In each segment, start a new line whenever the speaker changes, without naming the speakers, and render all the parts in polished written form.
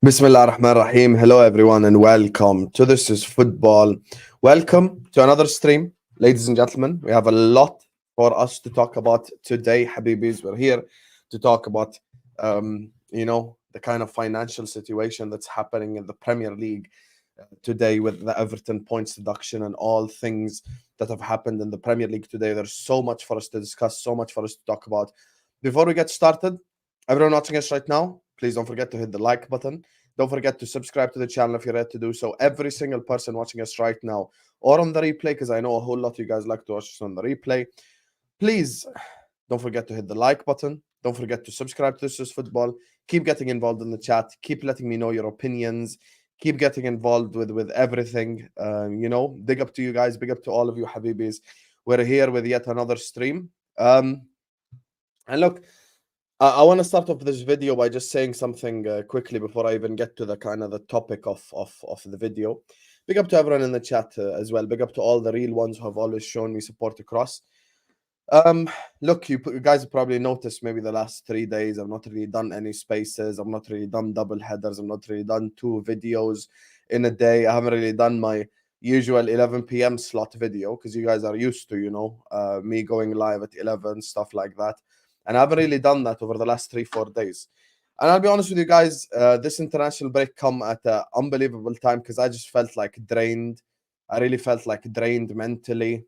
Bismillah ar-Rahman ar-Rahim. Hello everyone and welcome to This is Football. Welcome to another stream, ladies and gentlemen. We have a lot for us to talk about today, Habibis. We're here to talk about, the kind of financial situation that's happening in the Premier League today with the Everton points deduction and all things that have happened in the Premier League today. There's so much for us to discuss, so much for us to talk about. Before we get started, everyone watching us right now, please don't forget to hit the like button. Don't forget to subscribe to the channel if you're ready to do so. Every single person watching us right now or on the replay, because I know a whole lot of you guys like to watch us on the replay, please don't forget to hit the like button. Don't forget to subscribe to This is Football. Keep getting involved in the chat. Keep letting me know your opinions. Keep getting involved with everything. Big up to you guys. Big up to all of you, Habibis. We're here with yet another stream. And look, I want to start off this video by just saying something quickly before I even get to the kind of the topic of the video. Big up to everyone in the chat as well. Big up to all the real ones who have always shown me support across. Look, you guys have probably noticed maybe the last 3 days I've not really done any spaces. I've not really done double headers. I've not really done 2 videos in a day. I haven't really done my usual 11 p.m. slot video because you guys are used to, me going live at 11, stuff like that. And I haven't really done that over the last 3-4 days. And I'll be honest with you guys, this international break come at an unbelievable time because I just felt like drained. I really felt like drained mentally,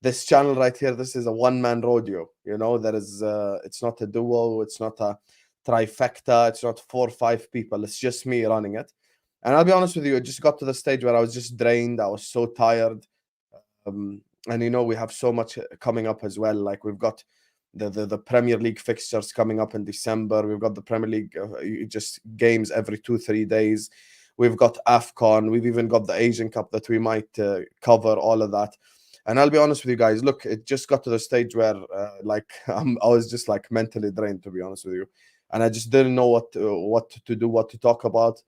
This channel right here, this is a one-man rodeo, it's not a duo, it's not a trifecta, it's not 4 or 5 people, it's just me running it. And I'll be honest with you, it just got to the stage where I was just drained, I was so tired. And we have so much coming up as well, like we've got the Premier League fixtures coming up in December. We've got the Premier League just games every 2-3 days. We've got AFCON. We've even got the Asian Cup that we might cover, all of that. And I'll be honest with you guys. Look, it just got to the stage where I was just like mentally drained, to be honest with you. And I just didn't know what to do, what to talk about.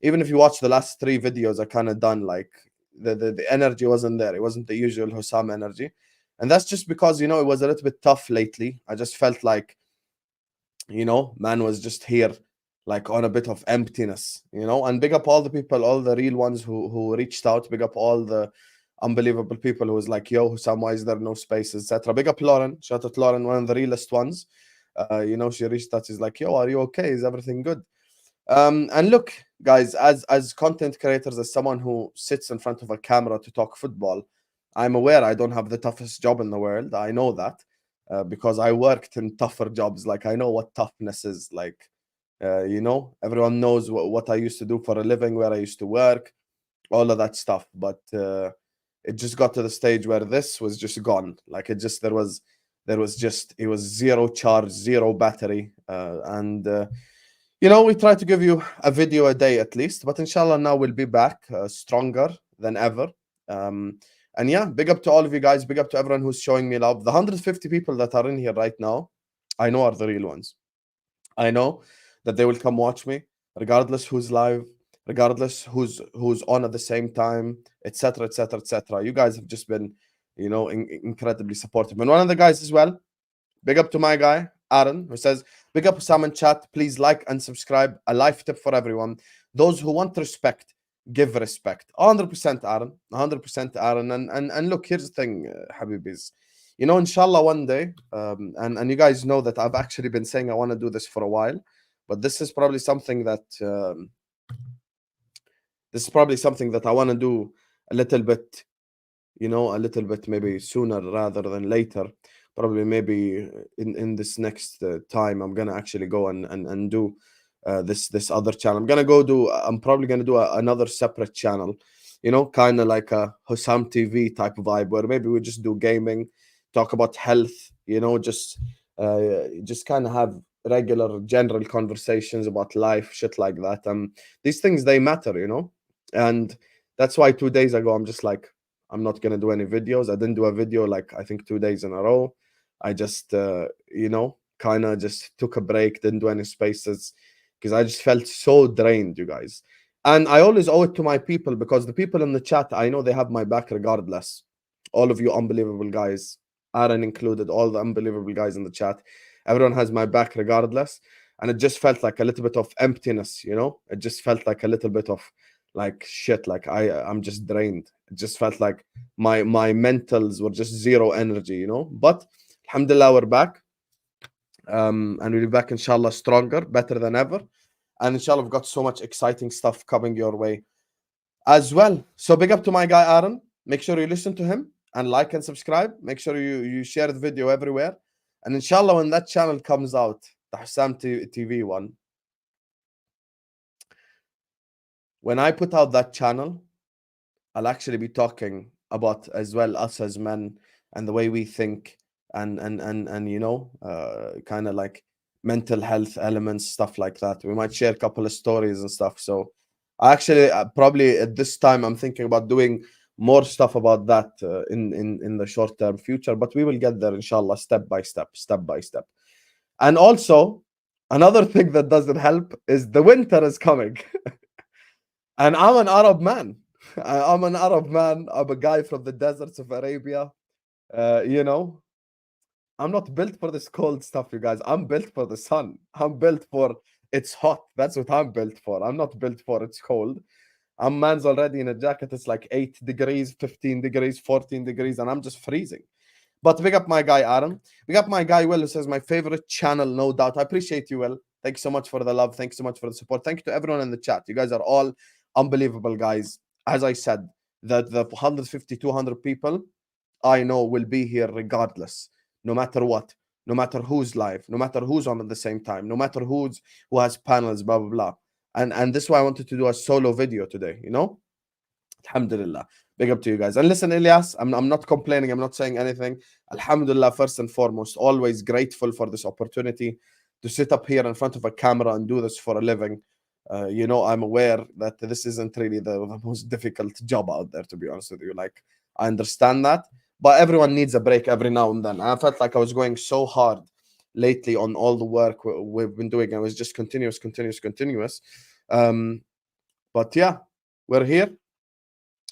Even if you watch the last 3 videos I kind of done, like the energy wasn't there. It wasn't the usual Hussam energy. And that's just because, it was a little bit tough lately. I just felt like, man was just here, like on a bit of emptiness, And big up all the people, all the real ones who reached out. Big up all the unbelievable people who was like, yo, Hussam, why is there no space, etc. Big up Lauren. Shout out Lauren, one of the realest ones. She reached out. She's like, yo, are you okay? Is everything good? And look, guys, as content creators, as someone who sits in front of a camera to talk football, I'm aware I don't have the toughest job in the world. I know that because I worked in tougher jobs. Like, I know what toughness is. Like, everyone knows what I used to do for a living, where I used to work, all of that stuff. But it just got to the stage where this was just gone. Like, it was zero charge, zero battery. We try to give you a video a day at least. But inshallah, now we'll be back stronger than ever. And yeah, big up to all of you guys. Big up to everyone who's showing me love. The 150 people that are in here right now, I know are the real ones. I know that they will come watch me, regardless who's live, regardless who's on at the same time, etc., etc., etc. You guys have just been, incredibly supportive. And one of the guys as well, big up to my guy, Aaron, who says, big up Sam and chat. Please like and subscribe. A life tip for everyone. Those who want respect, give respect. 100% Aaron, 100% Aaron. And look, here's the thing, Habibis. Inshallah one day, and you guys know that I've actually been saying I want to do this for a while, but this is probably something that I want to do a little bit, maybe sooner rather than later. Probably maybe in this next time, I'm gonna actually go and do this other channel. I'm probably gonna do another separate channel, kind of like a Hussam TV type vibe, where maybe we just do gaming, talk about health, just kind of have regular general conversations about life, shit like that. These things, they matter, and that's why 2 days ago I'm just like, I'm not gonna do any videos. I didn't do a video like I think 2 days in a row. I just kind of just took a break, didn't do any spaces because I just felt so drained, you guys. And I always owe it to my people, because the people in the chat, I know they have my back regardless. All of you unbelievable guys, Aaron included, all the unbelievable guys in the chat, everyone has my back regardless. and it just felt like a little bit of emptiness, you know. It just felt like a little bit of like shit, like I'm just drained. It just felt like my mentals were just zero energy, you know. But alhamdulillah, we're back, and we'll be back inshallah stronger, better than ever, and inshallah we've got so much exciting stuff coming your way as well. So big up to my guy Aaron. Make sure you listen to him and like and subscribe. Make sure you share the video everywhere, and inshallah when that channel comes out, the Hussam TV one, when I put out that channel, I'll actually be talking about as well us as men and the way we think, and you know, kind of like mental health elements, stuff like that. We might share a couple of stories and stuff. So I actually probably at this time I'm thinking about doing more stuff about that in the short term future, but we will get there inshallah, step by step. And also another thing that doesn't help is the winter is coming. And I'm an Arab man. I'm a guy from the deserts of Arabia. You know, I'm not built for this cold stuff, you guys. I'm built for the sun. I'm built for it's hot. That's what I'm built for. I'm not built for it's cold. Man's already in a jacket. It's like 8 degrees, 15 degrees, 14 degrees, and I'm just freezing. But big up my guy Aaron. Big up my guy Will, who says my favorite channel, no doubt. I appreciate you, Will. Thanks so much for the love. Thanks so much for the support. Thank you to everyone in the chat. You guys are all unbelievable guys. As I said, that the 150, 200 people I know will be here regardless, no matter what, no matter who's live, no matter who's on at the same time, no matter who has panels, blah, blah, blah. And this is why I wanted to do a solo video today, you know? Alhamdulillah. Big up to you guys. And listen, Ilyas, I'm not complaining. I'm not saying anything. Alhamdulillah, first and foremost, always grateful for this opportunity to sit up here in front of a camera and do this for a living. You know, I'm aware that this isn't really the most difficult job out there, to be honest with you. Like, I understand that, but everyone needs a break every now and then. I felt like I was going so hard lately on all the work we've been doing, and it was just continuous. But yeah, we're here.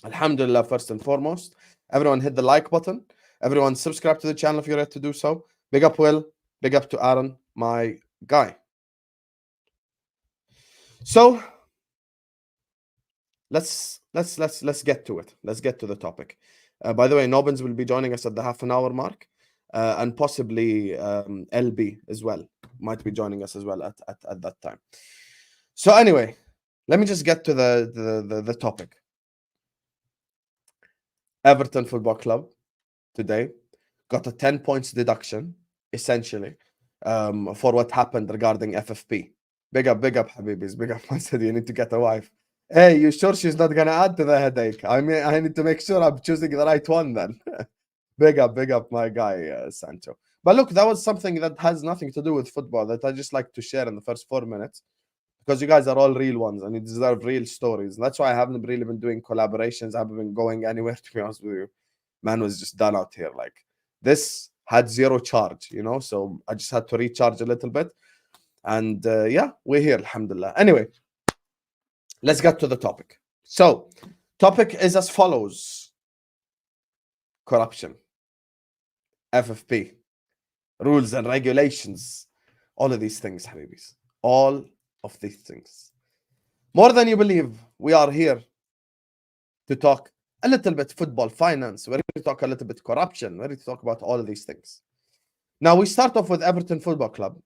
Alhamdulillah, first and foremost. Everyone hit the like button. Everyone subscribe to the channel if you're ready to do so. Big up Will. Big up to Aaron, my guy. So let's get to it. Let's get to the topic. By the way, Nobbines will be joining us at the half an hour mark, and possibly LB as well might be joining us as well at that time. So anyway, let me just get to the topic. Everton Football Club today got a 10 points deduction, essentially, for what happened regarding FFP. Big up, Habibis. Big up, I said you need to get a wife. Hey, you sure she's not going to add to the headache? I mean, I need to make sure I'm choosing the right one then. Big up, my guy, Sancho. But look, that was something that has nothing to do with football that I just like to share in the first 4 minutes, because you guys are all real ones and you deserve real stories. And that's why I haven't really been doing collaborations. I haven't been going anywhere, to be honest with you. Man was just done out here. Like, this had zero charge, you know, so I just had to recharge a little bit. And yeah, we're here, alhamdulillah. Anyway, let's get to the topic. So, topic is as follows: corruption, FFP, rules and regulations, all of these things, Habibis. All of these things. More than you believe, we are here to talk a little bit football finance. We're here to talk a little bit corruption. We're here to talk about all of these things. Now, we start off with Everton Football Club.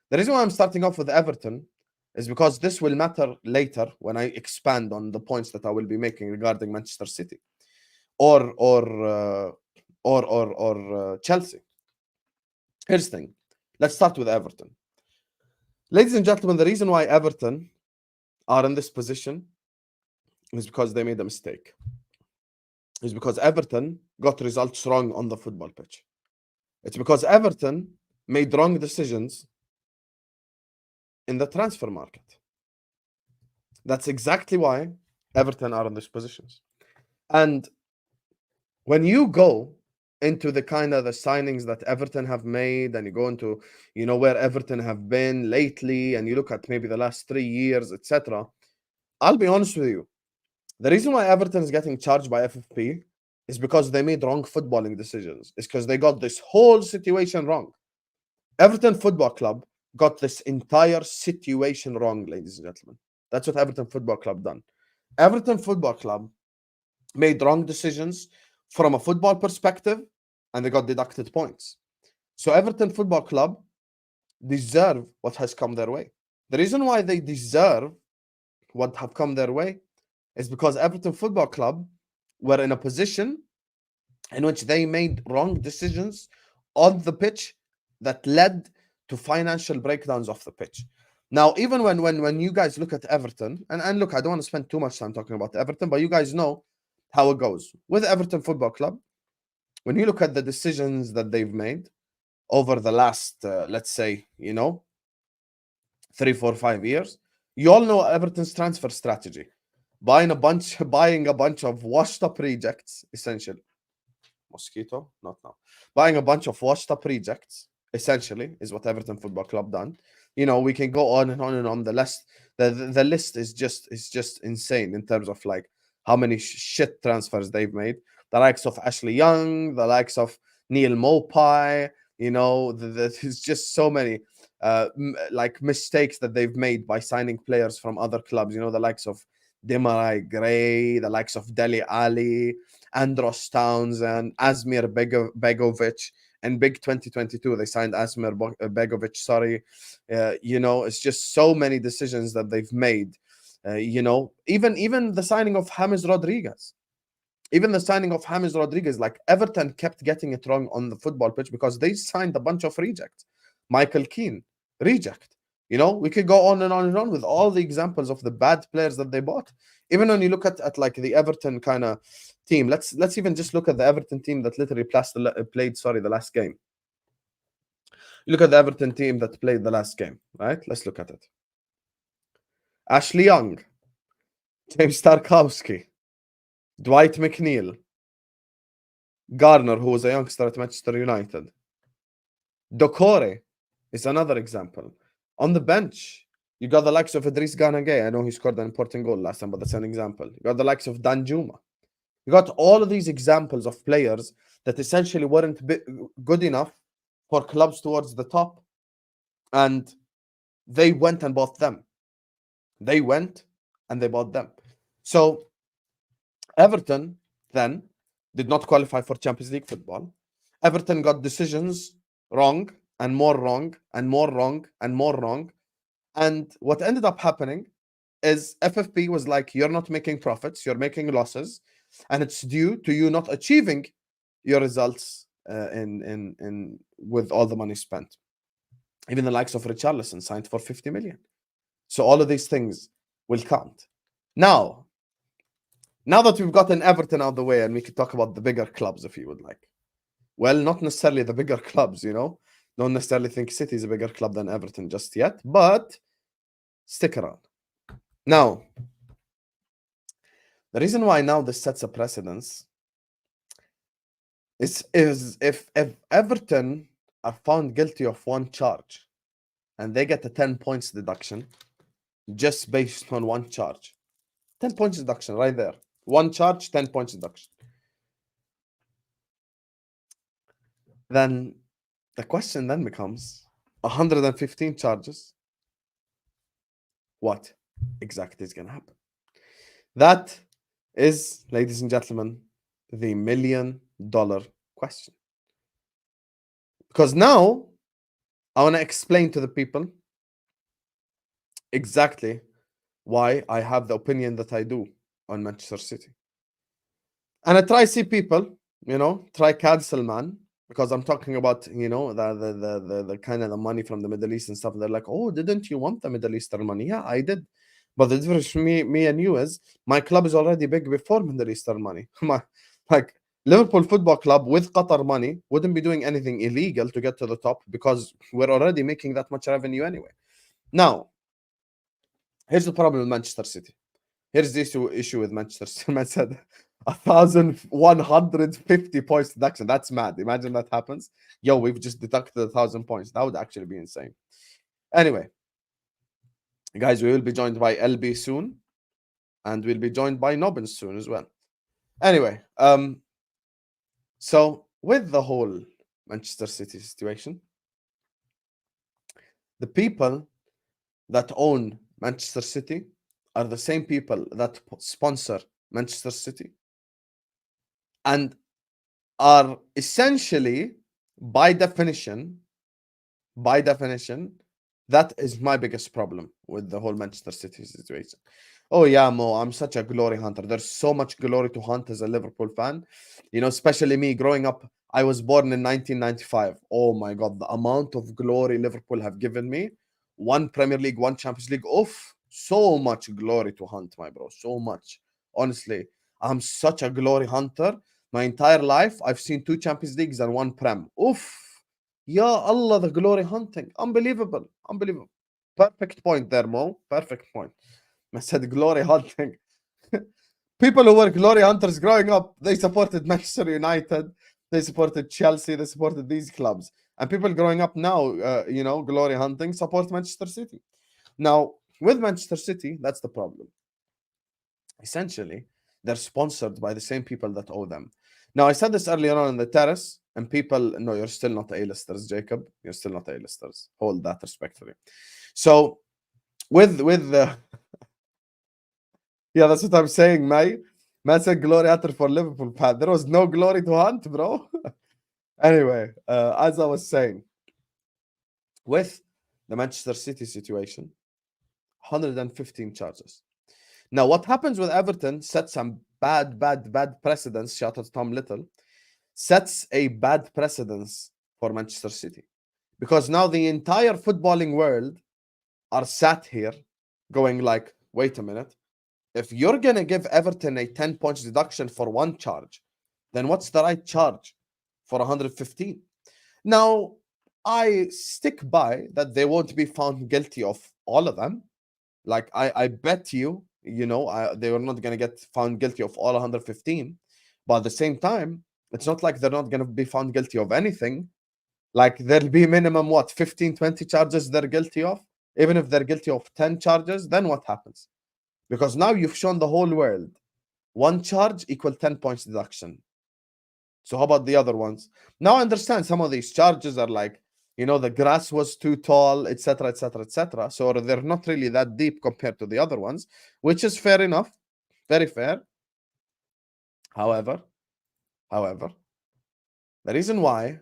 The reason why I'm starting off with Everton is because this will matter later when I expand on the points that I will be making regarding Manchester City or Chelsea. Here's the thing. Let's start with Everton. Ladies and gentlemen, the reason why Everton are in this position is because they made a mistake. It's because Everton got results wrong on the football pitch. It's because Everton made wrong decisions in the transfer market. That's exactly why Everton are in these positions. And when you go into the kind of the signings that Everton have made, and you go into, you know, where Everton have been lately, and you look at maybe the last 3 years, etc., I'll be honest with you. The reason why Everton is getting charged by FFP is because they made wrong footballing decisions. It's because they got this whole situation wrong. Everton Football Club got this entire situation wrong, ladies and gentlemen. That's what Everton Football Club done. Everton Football Club made wrong decisions from a football perspective, and they got deducted points. So Everton Football Club deserve what has come their way. The reason why they deserve what have come their way is because Everton Football Club were in a position in which they made wrong decisions on the pitch that led to financial breakdowns off the pitch. Now, even when you guys look at Everton, and look, I don't want to spend too much time talking about Everton, but you guys know how it goes. With Everton Football Club, when you look at the decisions that they've made over the last, let's say, 3, 4, 5 years, you all know Everton's transfer strategy. Buying a bunch of washed up rejects, essentially. Mosquito? Not now. Buying a bunch of washed up rejects, essentially, is what Everton Football Club done. We can go on and on and on. The list is just insane in terms of like how many shit transfers they've made. The likes of Ashley Young, the likes of Neil Mopai, there's just so many like mistakes that they've made by signing players from other clubs. The likes of Demarai Gray, the likes of Dele Ali, Andros Townsend, Asmir Begovic. And big 2022, they signed Asmir Begovic. Sorry, it's just so many decisions that they've made. Even the signing of James Rodriguez. Like Everton kept getting it wrong on the football pitch because they signed a bunch of rejects. Michael Keane, reject. We could go on and on and on with all the examples of the bad players that they bought. Even when you look at like the Everton kind of team, let's even just look at the Everton team that literally played the last game. Look at the Everton team that played the last game, right? Let's look at it. Ashley Young, James Tarkowski, Dwight McNeil, Garner, who was a youngster at Manchester United. Dokore is another example. On the bench, you got the likes of Idris Gana Gueye. I know he scored an important goal last time, but that's an example. You got the likes of Dan Juma. You got all of these examples of players that essentially weren't good enough for clubs towards the top, and they went and bought them. They went and they bought them. So Everton then did not qualify for Champions League football. Everton got decisions wrong and more wrong and more wrong and more wrong. And what ended up happening is FFP was like, you're not making profits, you're making losses, and it's due to you not achieving your results in with all the money spent. Even the likes of Richarlison signed for 50 million. So all of these things will count. Now that we've gotten Everton out of the way, and we could talk about the bigger clubs if you would like. Well, not necessarily the bigger clubs, Don't necessarily think City is a bigger club than Everton just yet, but stick around. Now, the reason why now this sets a precedence is if Everton are found guilty of one charge and they get a 10 points deduction just based on one charge. 10 points deduction right there. One charge, 10 points deduction. Then the question then becomes 115 charges. What exactly is going to happen? That is, ladies and gentlemen, the $1 million question. Because now I want to explain to the people exactly why I have the opinion that I do on Manchester City. And I try to see people, try cancel man, because I'm talking about, the kind of the money from the Middle East and stuff. They're like, oh, didn't you want the Middle Eastern money? Yeah, I did. But the difference between me and you is my club is already big before Middle Eastern money. Like Liverpool Football Club with Qatar money wouldn't be doing anything illegal to get to the top because we're already making that much revenue anyway. Now, here's the problem with Manchester City. Here's the issue with Manchester City. Man said 1,150 points deduction. That's mad. Imagine that happens. Yo, we've just deducted 1,000 points. That would actually be insane. Anyway, guys, we will be joined by LB soon, and we'll be joined by Nobbines soon as well. Anyway, so with the whole Manchester City situation, The people that own Manchester City are the same people that sponsor Manchester City and are essentially, by definition, that is my biggest problem with the whole Manchester City situation. Oh yeah, Mo, I'm such a glory hunter. There's so much glory to hunt as a Liverpool fan. You know, especially me growing up. I was born in 1995. Oh my God, the amount of glory Liverpool have given me. One Premier League, one Champions League. Oof, so much glory to hunt, my bro. So much. Honestly, I'm such a glory hunter. My entire life, I've seen 2 Champions Leagues and 1 Prem. Oof. Ya Allah, the glory hunting. Unbelievable. Unbelievable. Perfect point there, Mo. Perfect point. I said glory hunting. People who were glory hunters growing up, they supported Manchester United, they supported Chelsea, they supported these clubs. And people growing up now, glory hunting, support Manchester City. Now, with Manchester City, that's the problem. Essentially, they're sponsored by the same people that owe them. Now, I said this earlier on in the terrace, and people, no, you're still not A-listers, Jacob. You're still not A-listers. Hold that respectfully. So, with the yeah, that's what I'm saying, May. Man said glory hunter for Liverpool, Pat. There was no glory to hunt, bro. Anyway, as I was saying, with the Manchester City situation, 115 charges. Now, what happens with Everton sets some bad precedents. Shout out to Tom Little. Sets a bad precedence for Manchester City. Because now the entire footballing world are sat here going like, wait a minute. If you're going to give Everton a 10 points deduction for 1 charge, then what's the right charge for 115? Now, I stick by that they won't be found guilty of all of them. Like, I bet you, they were not going to get found guilty of all 115. But at the same time, it's not like they're not going to be found guilty of anything. Like, there'll be minimum, 15, 20 charges they're guilty of? Even if they're guilty of 10 charges, then what happens? Because now you've shown the whole world 1 charge equal 10 points deduction. So how about the other ones? Now I understand some of these charges are like, the grass was too tall, etc., etc., etc. So they're not really that deep compared to the other ones, which is fair enough. Very fair. However, the reason why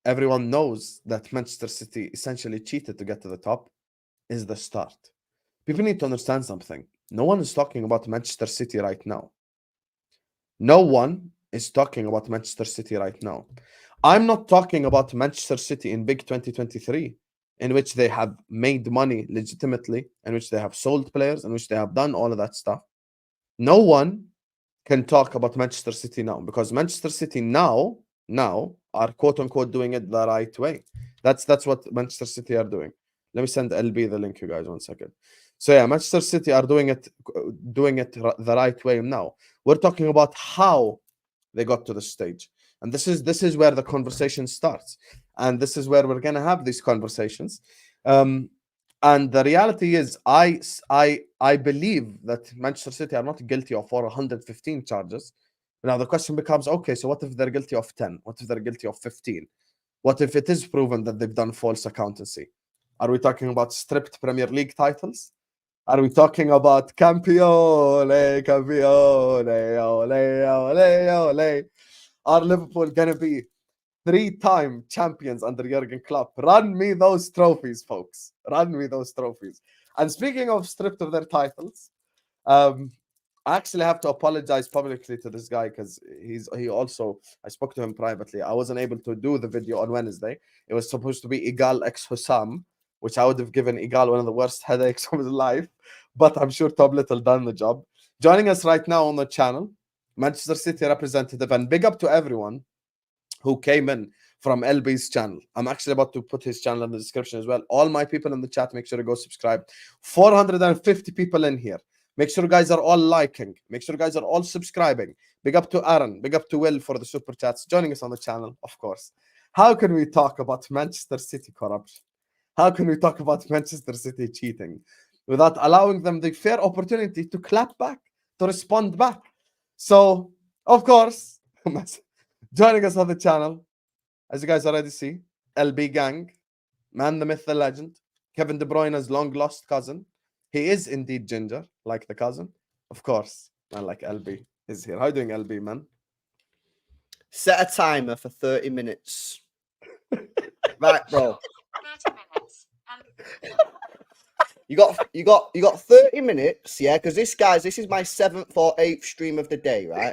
everyone knows that Manchester City essentially cheated to get to the top is the start. People need to understand something. No one is talking about Manchester City right now. No one is talking about Manchester City right now. I'm not talking about Manchester City in big 2023, in which they have made money legitimately, in which they have sold players, in which they have done all of that stuff. No one can talk about Manchester City now, because Manchester City now are quote unquote doing it the right way. That's what Manchester City are doing. Let me send LB the link, you guys, 1 second. So yeah, Manchester City are doing it the right way now. We're talking about how they got to the stage, and this is where the conversation starts, and this is where we're gonna have these conversations. And the reality is, I believe that Manchester City are not guilty of 115 charges. Now the question becomes, okay, so what if they're guilty of 10? What if they're guilty of 15? What if it is proven that they've done false accountancy? Are we talking about stripped Premier League titles? Are we talking about campione? Ole? Are Liverpool gonna be 3-time champions under Jurgen Klopp? Run me those trophies, folks. Run me those trophies. And speaking of stripped of their titles, I actually have to apologize publicly to this guy, because I spoke to him privately. I wasn't able to do the video on Wednesday. It was supposed to be Igal x Hussam, which I would have given Igal one of the worst headaches of his life. But I'm sure Top Little done the job. Joining us right now on the channel, Manchester City representative, and big up to everyone who came in from LB's channel. I'm actually about to put his channel in the description as well. All my people in the chat, make sure to go subscribe. 450 people in here. Make sure you guys are all liking. Make sure you guys are all subscribing. Big up to Aaron. Big up to Will for the super chats. Joining us on the channel, of course. How can we talk about Manchester City corruption? How can we talk about Manchester City cheating without allowing them the fair opportunity to clap back, to respond back? So, of course, joining us on the channel, as you guys already see, LB Gang. man, the myth, the legend, Kevin De Bruyne's long lost cousin. He is indeed ginger, like the cousin. Of course, man, like LB is here. How you doing, LB, man?
Set a timer for 30 minutes. Right, bro.
30 minutes.
You got 30 minutes, yeah, because this is my 7th or 8th stream of the day, right?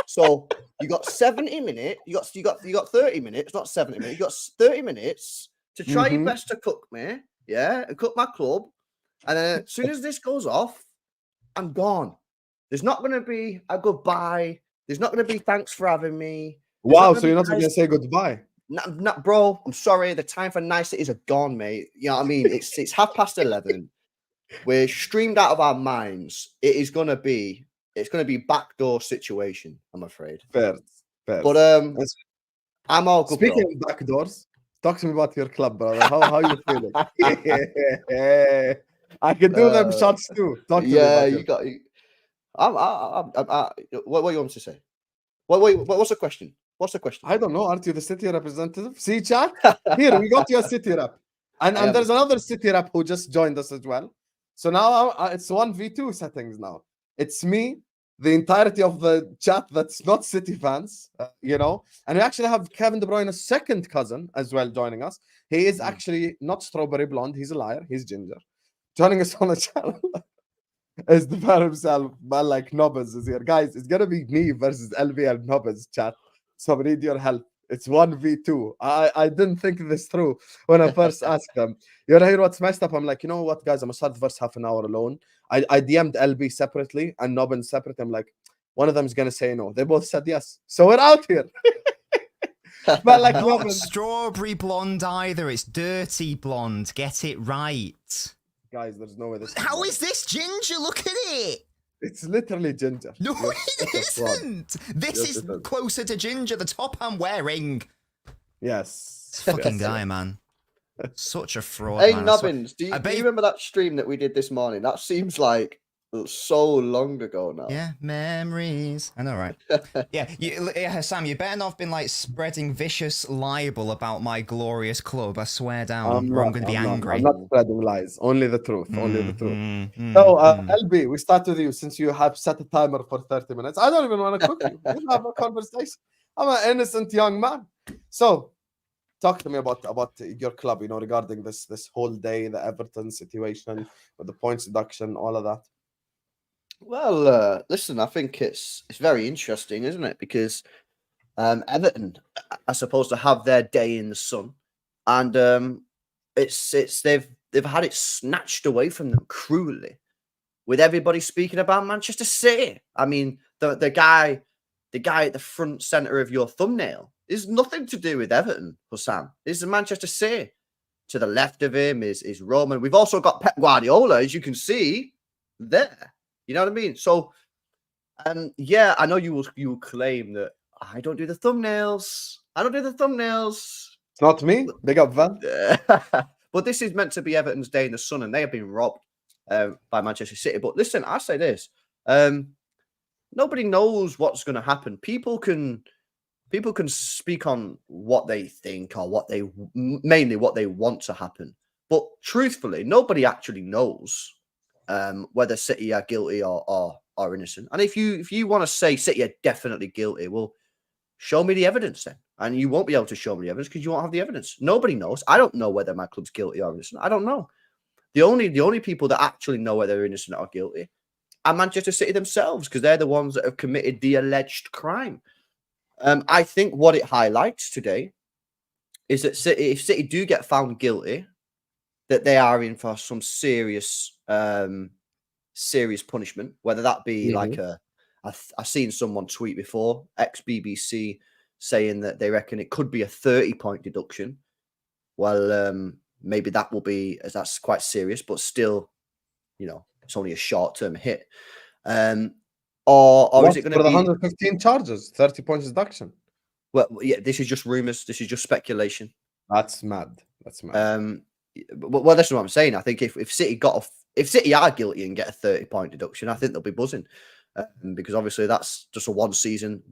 So you got 70 minutes, you got 30 minutes, not 70 minutes, you got 30 minutes to try your best to cook me, yeah, and cook my club. And then as soon as this goes off, I'm gone. There's not gonna be a goodbye. There's not gonna be thanks for having me.
Wow, so you're not gonna say goodbye.
No, bro, I'm sorry. The time for niceties are gone, mate. You know what I mean? It's 11:30. We're streamed out of our minds. It's gonna be backdoor situation, I'm afraid.
Fair.
But I'm all good.
Speaking of backdoors, talk to me about your club, brother. How you feeling? I can do them shots too. Talk to me about
you got. What do you want me to say? What's the question? What's the question?
I don't know. Aren't you the city representative? See, chat? Here, we got you a city rep. And there's another city rep who just joined us as well. So now it's 1v2 settings now. It's me, the entirety of the chat that's not City fans, you know. And we actually have Kevin De Bruyne's second cousin as well joining us. He is actually not strawberry blonde. He's a liar. He's ginger. Joining us on the channel is the man himself, man like Nobbines is here. Guys, it's going to be me versus LV and Nobbines, chat. So we need your help. It's 1v2. I didn't think this through when I first asked them. You know what's messed up? I'm like, you know what, guys? I'm going to start the first half an hour alone. I DM'd LB separately and Nobbines separately. I'm like, one of them is going to say no. They both said yes. So we're out here. But like
not strawberry blonde either. It's dirty blonde. Get it right.
Guys, there's no way this
How is this ginger? Look at it.
It's literally ginger.
No, it isn't. This is closer to ginger, the top I'm wearing.
Yes.
This fucking guy, man. Such a fraud,
Hey,
man.
Nobbines, do you remember that stream that we did this morning? That seems like so long ago now.
Yeah, memories. I know, right? Yeah, Sam, you better not have been like spreading vicious libel about my glorious club. I swear down, or I'm going to be angry.
I'm not spreading lies. Only the truth. Only the truth. So, LB, we start with you since you have set a timer for 30 minutes. I don't even want to cook you. We'll have a conversation. I'm an innocent young man. So, talk to me about your club, you know, regarding this whole day, the Everton situation with the points deduction, all of that.
Well, listen, I think it's very interesting, isn't it? Because Everton are supposed to have their day in the sun, and they've had it snatched away from them cruelly, with everybody speaking about Manchester City. I mean, the guy at the front center of your thumbnail is nothing to do with Everton, Hussam. This is Manchester City. To the left of him is Roman. We've also got Pep Guardiola, as you can see there. You know what I mean? So, yeah, I know you will claim that I don't do the thumbnails. I don't do the thumbnails.
It's not me. Big up, Van.
But this is meant to be Everton's day in the sun, and they have been robbed by Manchester City. But listen, I say this: nobody knows what's going to happen. People can speak on what they think or mainly what they want to happen. But truthfully, nobody actually knows whether City are guilty or innocent. And if you want to say City are definitely guilty, well, show me the evidence then. And you won't be able to show me the evidence because you won't have the evidence. Nobody knows. I don't know whether my club's guilty or innocent. I don't know. The only people that actually know whether they're innocent or guilty are Manchester City themselves, because they're the ones that have committed the alleged crime. I think what it highlights today is that if City do get found guilty, that they are in for some serious punishment, whether that be like I've seen someone tweet before, ex-BBC, saying that they reckon it could be a 30-point deduction. Well, maybe that will be, as that's quite serious, but still, you know, it's only a short-term hit. Or is it going to be
115 charges, 30 points deduction?
Well, yeah, this is just rumors. This is just speculation.
That's mad.
Well, that's what I'm saying. I think if City are guilty and get a 30-point deduction, I think they'll be buzzing, because obviously that's just a one season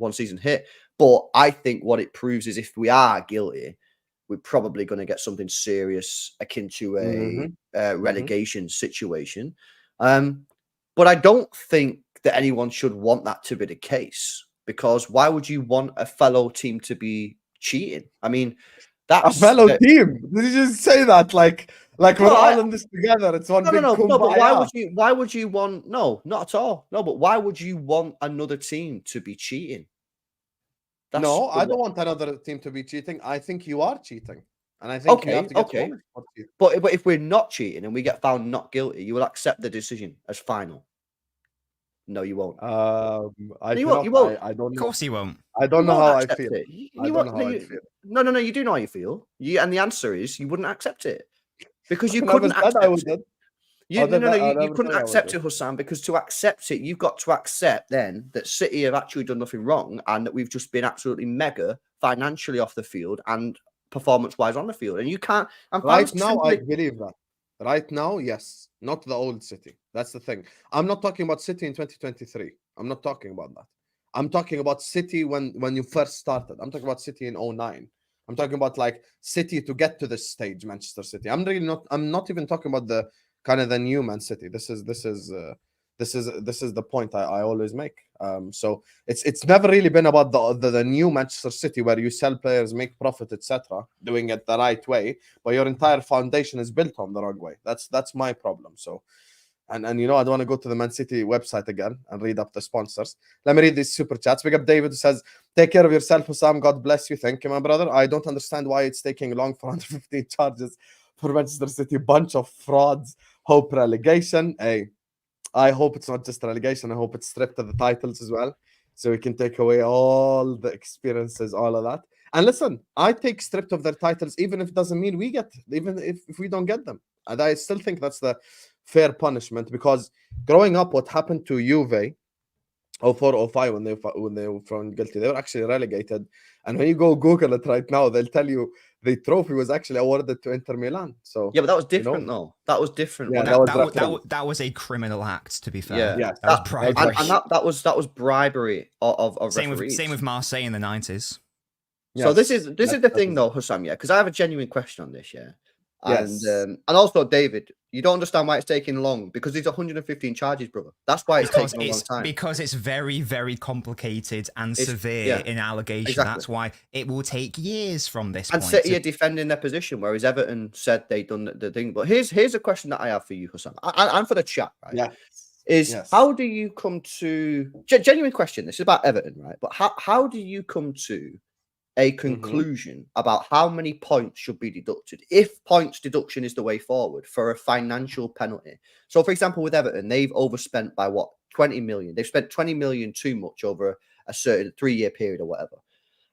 hit. But I think what it proves is if we are guilty, we're probably going to get something serious akin to a relegation situation. But I don't think that anyone should want that to be the case, because why would you want a fellow team to be cheating? I mean, that's
a fellow team. Did you just say that? Like we're all in this together. It's one big kumbaya.
No, but why would you want? No, not at all. No, but why would you want another team to be cheating?
No, I don't want another team to be cheating. I think you are cheating, and I think you have to get punished for cheating.
But if we're not cheating and we get found not guilty, you will accept the decision as final. No, you won't.
You won't. I don't know.
Of course you won't.
I don't know how I feel. I don't know how I feel.
No, you do know how you feel. And the answer is you wouldn't accept it, because you couldn't accept it. You couldn't accept it, Hussam, because to accept it, you've got to accept then that City have actually done nothing wrong and that we've just been absolutely mega financially off the field and performance-wise on the field. And you can't.
Right now, I believe that. Right now, yes. Not the old City. That's the thing. I'm not talking about City in 2023. I'm not talking about that. I'm talking about City when you first started. I'm talking about City in 2009. I'm talking about like City to get to this stage, Manchester City. I'm not even talking about the kind of the new Man City. This is the point I always make. So it's never really been about the new Manchester City where you sell players, make profit, etc., doing it the right way, but your entire foundation is built on the wrong way. That's my problem. So and you know, I don't want to go to the Man City website again and read up the sponsors. Let me read these super chats. Big up David, who says, "Take care of yourself, Hussam. God bless you." Thank you, my brother. I don't understand why it's taking long for 115 charges for Manchester City. Bunch of frauds. Hope relegation. Hey, I hope it's not just relegation. I hope it's stripped of the titles as well, so we can take away all the experiences, all of that. And listen, I take stripped of their titles even if it doesn't mean we get, even if we don't get them. And I still think that's the fair punishment, because growing up, what happened to Juve 04-05 when they were found guilty, they were actually relegated. And when you go Google it right now, they'll tell you the trophy was actually awarded to Inter Milan. So
yeah, but that was different, though. That was different.
Yeah, that was a criminal act, to be fair.
Yeah,
that was bribery.
And that was bribery of referees.
Same with Marseille in the 90s.
Yes, so this is the thing, though, Hussam, because I have a genuine question on this,
Yes.
And also, David, you don't understand why it's taking long, because there's 115 charges, brother. That's why it's taking a long time.
Because it's very, very complicated and severe in allegation. Exactly. That's why it will take years from this point.
And City are defending their position, whereas Everton said they'd done the thing. But here's a question that I have for you, Hussam, and for the chat, right? Yeah. How do you come to... Genuine question. This is about Everton, right? But how do you come to a conclusion about how many points should be deducted, if points deduction is the way forward for a financial penalty? So, for example, with Everton, they've overspent by 20 million. They've spent 20 million too much over a certain 3-year period or whatever.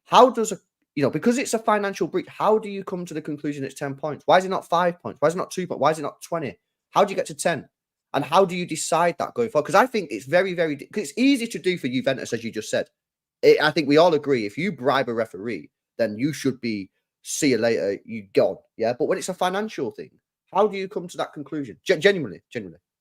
How does because it's a financial breach, how do you come to the conclusion it's 10 points? Why is it not 5 points? Why is it not 2 points? Why is it not 20? How do you get to 10? And how do you decide that going forward? Because I think it's very, very... Because it's easy to do for Juventus, as you just said. I think we all agree, if you bribe a referee, then you should be, see you later, you gone. Yeah. But when it's a financial thing, how do you come to that conclusion? Genuinely.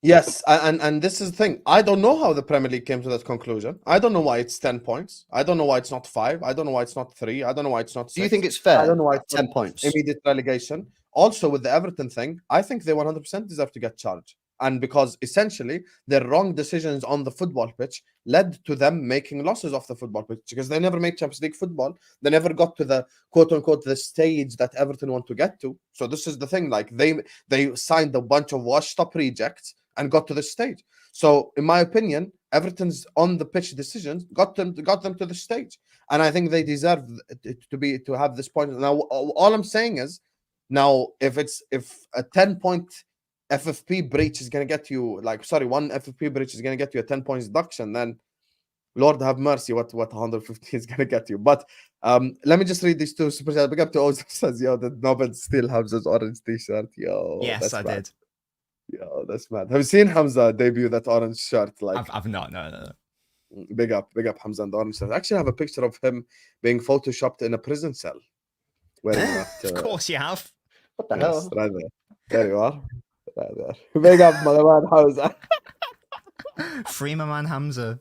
Yes. And this is the thing. I don't know how the Premier League came to that conclusion. I don't know why it's 10 points. I don't know why it's not 5. I don't know why it's not 3. I don't know why it's not 6.
Do you think it's fair?
I don't know why it's
10 points.
Immediate relegation. Also, with the Everton thing, I think they 100% deserve to get charged. And because essentially their wrong decisions on the football pitch led to them making losses off the football pitch, because they never made Champions League football. They never got to the quote unquote the stage that Everton want to get to. So this is the thing, like they signed a bunch of washed up rejects and got to the stage. So in my opinion, Everton's on the pitch decisions got them to the stage. And I think they deserve to have this point. Now all I'm saying is, now if a 10-point FFP breach is going to get you, one FFP breach is going to get you a 10 points deduction, then Lord have mercy what 150 is going to get you. But let me just read these two super chats. Big up to Oz, says, yo, the Nobbines still has his orange t-shirt. Yo,
yes, I did.
Yo, that's mad. Have you seen Hamza debut that orange shirt?
I've not, no.
Big up Hamza and the orange shirt. I actually have a picture of him being photoshopped in a prison cell. Wearing that,
of course you have.
What the hell?
Right there you are. Big up, my man Hamza.
Free my man Hamza.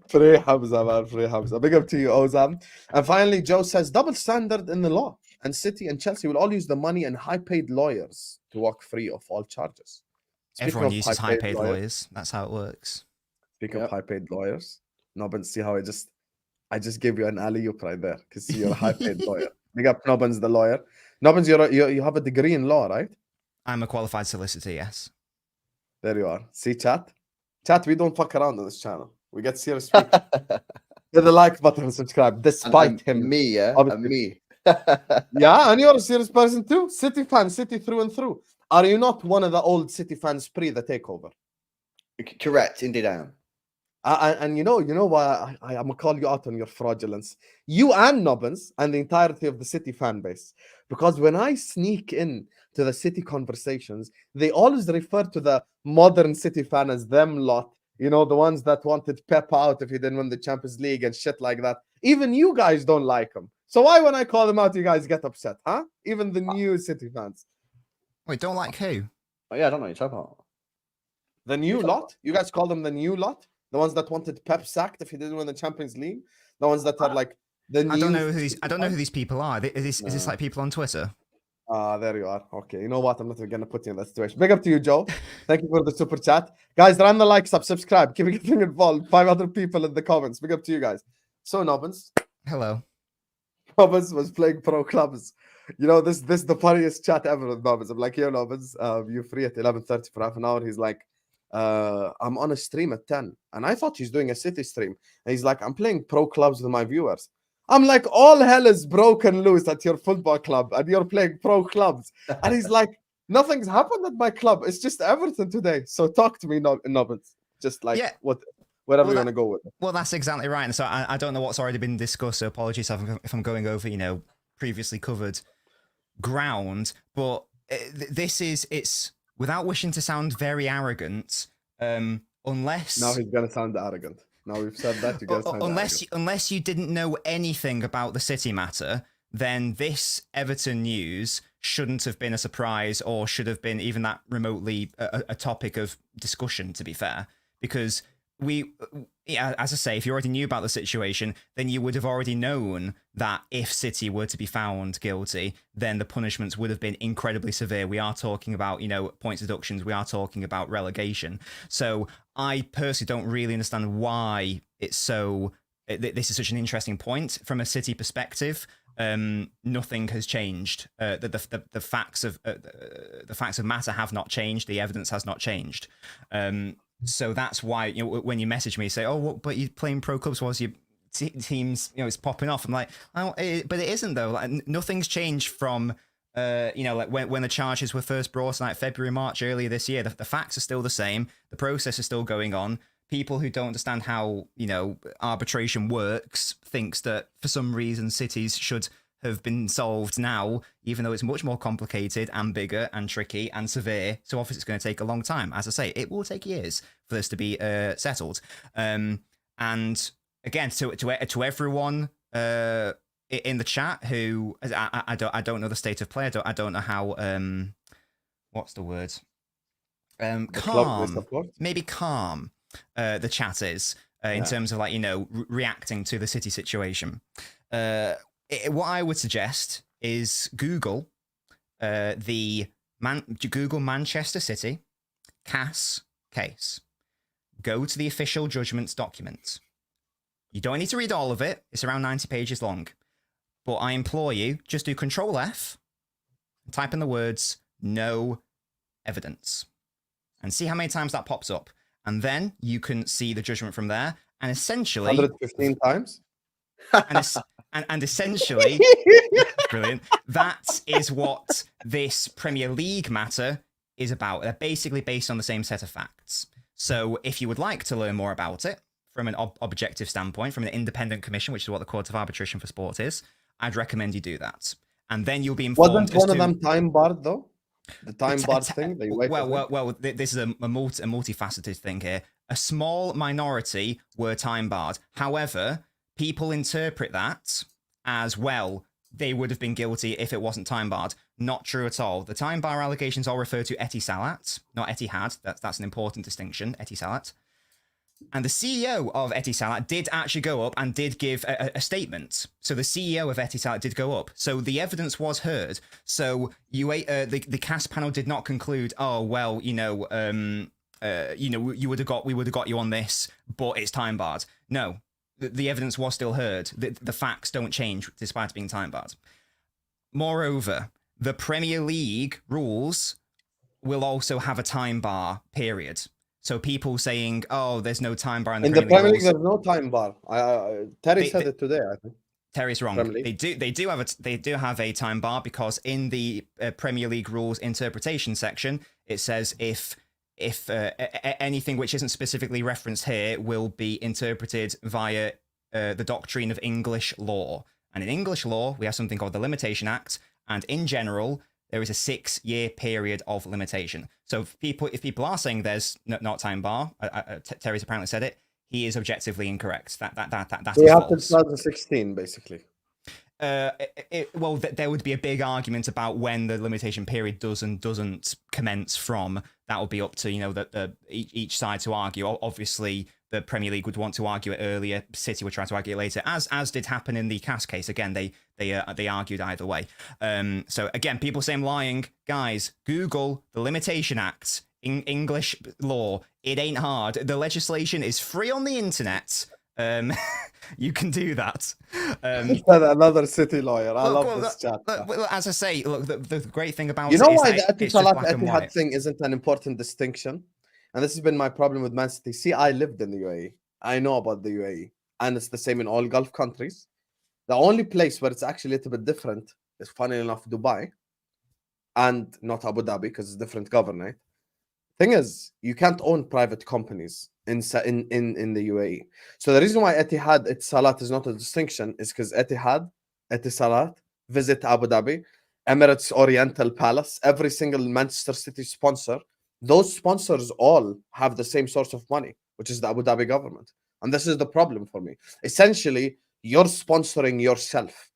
Free Hamza, man. Free Hamza. Big up to you, Ozam. And finally, Joe says, double standard in the law. and City and Chelsea will all use the money and high-paid lawyers to walk free of all charges.
Everyone uses high-paid lawyers. That's how it works.
Speaking of high-paid lawyers, Nobbins, see how I just gave you an alley-oop right there because you're a high-paid lawyer. Big up Nobbins, the lawyer. Nobbins, you have a degree in law, right?
I'm a qualified solicitor, yes.
There you are. See, chat? Chat, we don't fuck around on this channel. We get serious people. Hit the like button and subscribe, despite him.
Me, yeah?
Obviously.
And me.
Yeah, and you're a serious person too. City fan, City through and through. Are you not one of the old City fans pre the takeover?
Correct, indeed I am.
And you know why I'm gonna call you out on your fraudulence. You and Nobbins and the entirety of the City fan base. Because when I sneak in to the City conversations, they always refer to the modern City fan as them lot. You know, the ones that wanted Pep out if he didn't win the Champions League and shit like that. Even you guys don't like him. So why, when I call them out, you guys get upset, huh? Even the new City fans.
Wait, don't like who?
Oh, yeah, I don't know what you're talking about.
The new lot? You guys call them the new lot? The ones that wanted Pep sacked if he didn't win the Champions League? The ones that are like the new...
I don't know who these people are. Is this like people on Twitter?
There you are. Okay, you know what? I'm not even gonna put you in that situation. Big up to you, Joe. Thank you for the super chat. Guys, ram the likes up, subscribe, keep getting involved. 5 other people in the comments. Big up to you guys. So Nobbins.
Hello.
Nobbins was playing pro clubs. You know, this the funniest chat ever with Nobbins. I'm like, yo, Nobbins, you free at 11:30 for half an hour? He's like, I'm on a stream at 10. And I thought he's doing a City stream. And he's like, I'm playing pro clubs with my viewers. I'm like, all hell is broken loose at your football club and you're playing pro clubs. And he's like, nothing's happened at my club. It's just Everton today. So talk to me, Nobbins. Just like whatever you want to go with.
Well, that's exactly right. And so I don't know what's already been discussed. So apologies if I'm going over, previously covered ground. But it's without wishing to sound very arrogant, unless...
Now he's going to sound arrogant. Now we've said that, you guys
unless you didn't know anything about the City matter, then this Everton news shouldn't have been a surprise or should have been even that remotely a topic of discussion, to be fair. Because as I say, if you already knew about the situation, then you would have already known that if City were to be found guilty, then the punishments would have been incredibly severe. We are talking about, points deductions. We are talking about relegation. So I personally don't really understand why it's so... This is such an interesting point. From a City perspective, nothing has changed. The facts of matter have not changed. The evidence has not changed. So that's why when you message me, say, "Oh, but you're playing pro clubs, was your teams? It's popping off." I'm like, "Oh, but it isn't though. Like nothing's changed from, like when the charges were first brought in, like February, March earlier this year. The facts are still the same. The process is still going on. People who don't understand how arbitration works thinks that for some reason cities should have been solved now, even though it's much more complicated and bigger and tricky and severe. So obviously it's going to take a long time. As I say, it will take years for this to be settled. And again, to everyone in the chat who I don't know the state of play. I don't know how what's the word? Calm, maybe calm. The chat is in terms of reacting to the City situation. What I would suggest is Google Google Manchester City CAS case. Go to the official judgments document. You don't need to read all of it. It's around 90 pages long. But I implore you, just do Control F and type in the words "no evidence" and see how many times that pops up. And then you can see the judgment from there. And essentially...
115 times?
And essentially, brilliant. That is what this Premier League matter is about. They're basically based on the same set of facts. So if you would like to learn more about it from an objective standpoint, from an independent commission, which is what the Court of Arbitration for Sport is, I'd recommend you do that. And then you'll be informed.
Wasn't one of them time barred though? The time barred thing?
Well, this is a multifaceted thing here. A small minority were time barred. However, people interpret that as, well, they would have been guilty if it wasn't time barred. Not true at all. The time bar allegations all refer to Etisalat, not Etihad. That's an important distinction, Etisalat. And the CEO of Etisalat did actually go up and did give a statement. So the CEO of Etisalat did go up. So the evidence was heard. So the cast panel did not conclude, oh well, we would have got you on this, but it's time barred. No, the evidence was still heard. The facts don't change despite being time barred. Moreover, the Premier League rules will also have a time bar period. So people saying, "Oh, there's no time bar in the
Premier League." There's no time bar. Terry said it today. I think
Terry's wrong. They do have a time bar, because in the Premier League rules interpretation section, it says if anything which isn't specifically referenced here will be interpreted via the doctrine of English law. And in English law, we have something called the Limitation Act, and in general, there is a 6-year period of limitation. So if people are saying there's not time bar, Terry's apparently said it, he is objectively incorrect. That is false.
2016, basically.
Well, there would be a big argument about when the limitation period does and doesn't commence from. That would be up to each side to argue. Obviously, the Premier League would want to argue it earlier. City would try to argue it later, as did happen in the Cass case. Again, they argued either way. So again, people say I'm lying. Guys, Google the Limitation Act in English law. It ain't hard. The legislation is free on the internet. You can do that.
Another City lawyer. I love this chat.
As I say, look, the great thing about
why
the
Etihad thing isn't an important distinction, and this has been my problem with Man City. See, I lived in the UAE. I know about the UAE, and it's the same in all Gulf countries. The only place where it's actually a little bit different is, funny enough, Dubai, and not Abu Dhabi, because it's different governorate. Thing is, you can't own private companies in the UAE. So the reason why Etihad Etisalat is not a distinction is because Etihad Etisalat visit Abu Dhabi, Emirates Oriental Palace, every single Manchester City sponsor. Those sponsors all have the same source of money, which is the Abu Dhabi government. And this is the problem for me. Essentially, you're sponsoring yourself.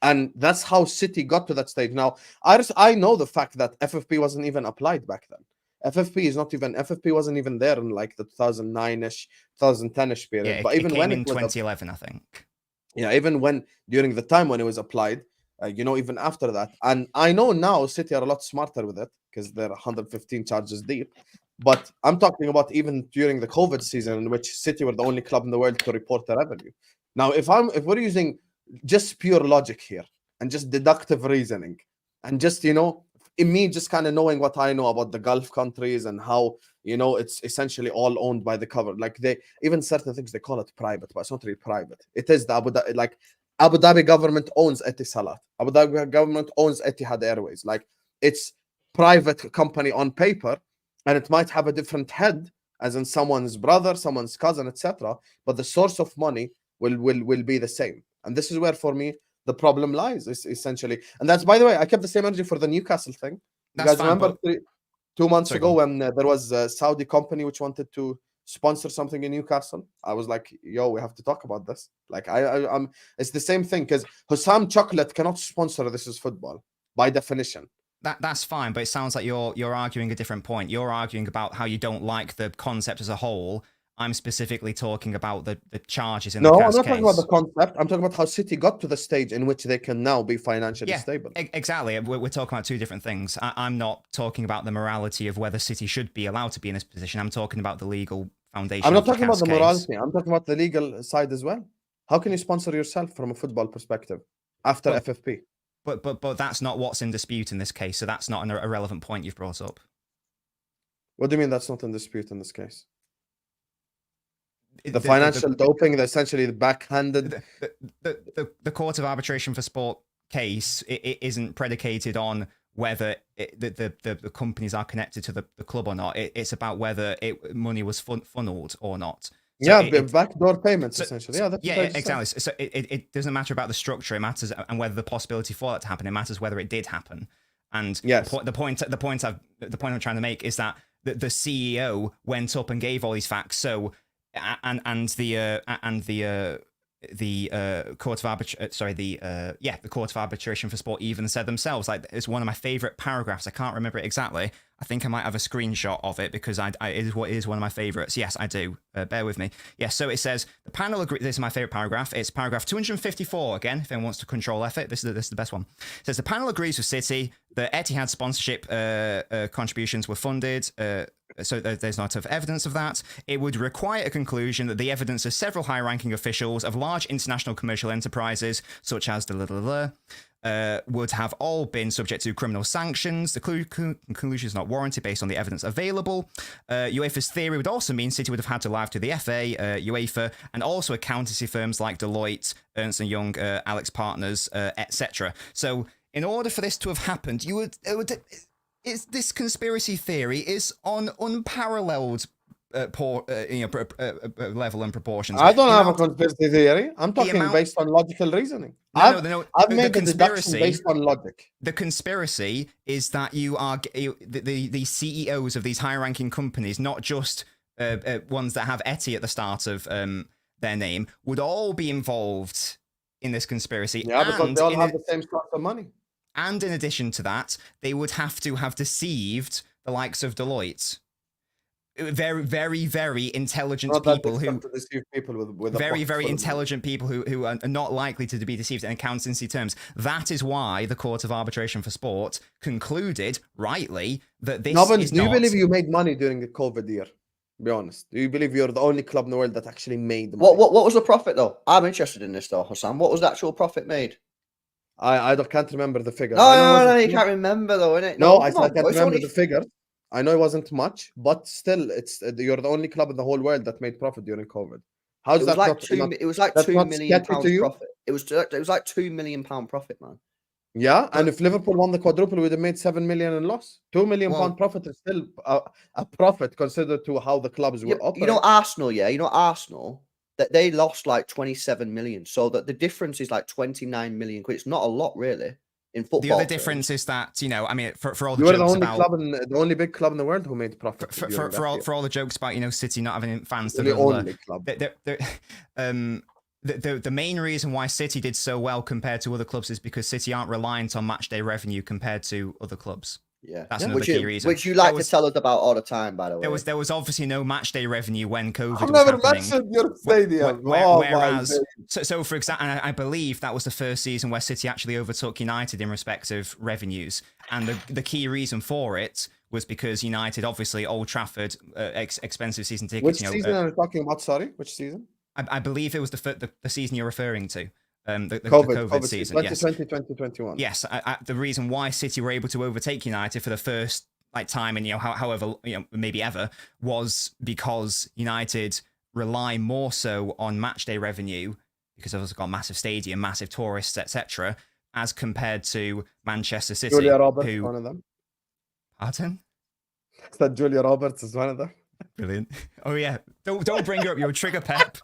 And that's how City got to that stage. Now, I know the fact that FFP wasn't even applied back then. FFP wasn't even there in like the 2009-ish, 2010-ish period.
Yeah,
but
it
even
came
when
in 2011, I think.
Yeah, even when during the time when it was applied, even after that. And I know now City are a lot smarter with it because they're 115 charges deep. But I'm talking about even during the COVID season, in which City were the only club in the world to report the revenue. Now, if we're using just pure logic here and just deductive reasoning and just in me just kind of knowing what I know about the Gulf countries and how it's essentially all owned by the cover, like they even certain things they call it private, but it's not really private. It is the Abu Dhabi government owns Etisalat. Abu Dhabi government owns Etihad Airways. Like, it's private company on paper, and it might have a different head, as in someone's brother, someone's cousin, etc. But the source of money will be the same. And this is where, for me, the problem lies, essentially. And that's, by the way, I kept the same energy for the Newcastle thing. You guys remember 2 months ago when there was a Saudi company which wanted to sponsor something in Newcastle? I was like, yo, we have to talk about this. Like, I'm it's the same thing, because Hussam Chocolate cannot sponsor This Is Football by definition.
That's fine, but it sounds like you're arguing a different point. You're arguing about how you don't like the concept as a whole. I'm specifically talking about the charges in the Cass case. No, I'm not
talking about the concept. I'm talking about how City got to the stage in which they can now be financially stable.
Exactly. We're talking about two different things. I'm not talking about the morality of whether City should be allowed to be in this position. I'm talking about the legal foundation.
I'm not talking about the morality. I'm talking about the legal side as well. How can you sponsor yourself from a football perspective after FFP?
But that's not what's in dispute in this case. So that's not an irrelevant point you've brought up.
What do you mean that's not in dispute in this case? The financial doping, essentially the backhanded.
The Court of Arbitration for Sport case, it isn't predicated on whether the companies are connected to the club or not. It's about whether money was funneled or not.
So backdoor payments, essentially.
Exactly. So it doesn't matter about the structure. It matters and whether the possibility for that to happen. It matters whether it did happen. And
yes,
the point I'm trying to make is that the CEO went up and gave all these facts. So and the Court of the Court of Arbitration for Sport even said themselves, like, it's one of my favorite paragraphs. I can't remember it exactly. I think I might have a screenshot of it because it is one of my favorites. Yes, I do. Bear with me. Yes, so it says the panel agree. This is my favorite paragraph. It's paragraph 254 again. If anyone wants to control F it, this is the best one. It says the panel agrees with City that Etihad sponsorship contributions were funded. So there's not enough evidence of that. It would require a conclusion that the evidence of several high-ranking officials of large international commercial enterprises, such as would have all been subject to criminal sanctions. The conclusion is not warranted based on the evidence available. UEFA's theory would also mean City would have had to lie to the FA, UEFA, and also accountancy firms like Deloitte, Ernst & Young, Alex Partners, etc. So in order for this to have happened, this conspiracy theory is on unparalleled level and proportions.
I don't have a conspiracy theory. I'm talking based on logical reasoning. I've made the deduction based on logic.
The conspiracy is that you are the CEOs of these high-ranking companies, not just ones that have Eti at the start of their name, would all be involved in this conspiracy.
Yeah, because they all have the same source of money.
And in addition to that, they would have to have deceived the likes of Deloitte. Very, very, very intelligent people who very intelligent people who are not likely to be deceived in accountancy terms. That is why the Court of Arbitration for Sport concluded rightly that this
Nobbines, do you believe you made money during the COVID year? Be honest. Do you believe you're the only club in the world that actually made money?
What was the profit though? I'm interested in this though, Hassan. What was the actual profit made?
I can't remember the figure.
No, you can't remember though, innit?
No, I can't remember the figure. I know it wasn't much, but still, you're the only club in the whole world that made profit during COVID. How's that?
It was like £2 million profit. It was like £2 million profit, man.
Yeah, and if Liverpool won the quadruple, we would have made 7 million in loss. £2 million profit is still a profit considered to how the clubs were operating.
You know Arsenal, that they lost like 27 million, so that the difference is like 29 million quid. It's not a lot, really. In football,
the other difference is that, I mean, for all the
jokes
the
only big club in the world who made profit.
For all the jokes about City not having fans,
the only club.
The main reason why City did so well compared to other clubs is because City aren't reliant on match day revenue compared to other clubs.
Yeah,
that's another key reason.
Which you like to tell us about all the time, by the way.
There was obviously no match day revenue when COVID was
never
happening.
Mentioned your stadium.
Whereas, so for example, I believe that was the first season where City actually overtook United in respective revenues, and the key reason for it was because United, obviously, Old Trafford, expensive season tickets.
Which season are you talking about? Sorry, which season?
I believe it was the season you're referring to. The
COVID
season,
2020, 2021.
Yes, the reason why City were able to overtake United for the first time in however maybe ever was because United rely more so on matchday revenue because they've also got massive stadium, massive tourists, etc., as compared to Manchester City.
Julia Roberts, one of them.
Pardon?
That Julia Roberts is one of them.
Brilliant. Oh yeah, don't bring her up. You're a trigger pep.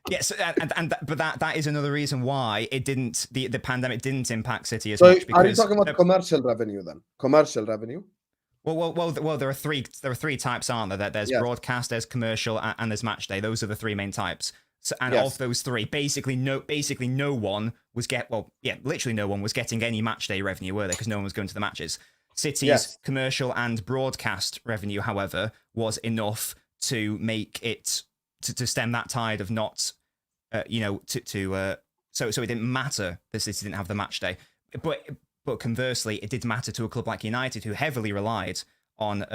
Yes, but that is another reason why it didn't. The pandemic didn't impact City as much. Because
are you talking about commercial revenue then? Commercial revenue.
Well, there are three types, aren't there? There's broadcast, there's commercial, and there's match day. Those are the three main types. So, and of those three, basically no one was literally no one was getting any match day revenue, were they? Because no one was going to the matches. City's commercial and broadcast revenue, however, was enough to make it to stem that tide of not, so it didn't matter that City didn't have the match day, but conversely, it did matter to a club like United who heavily relied on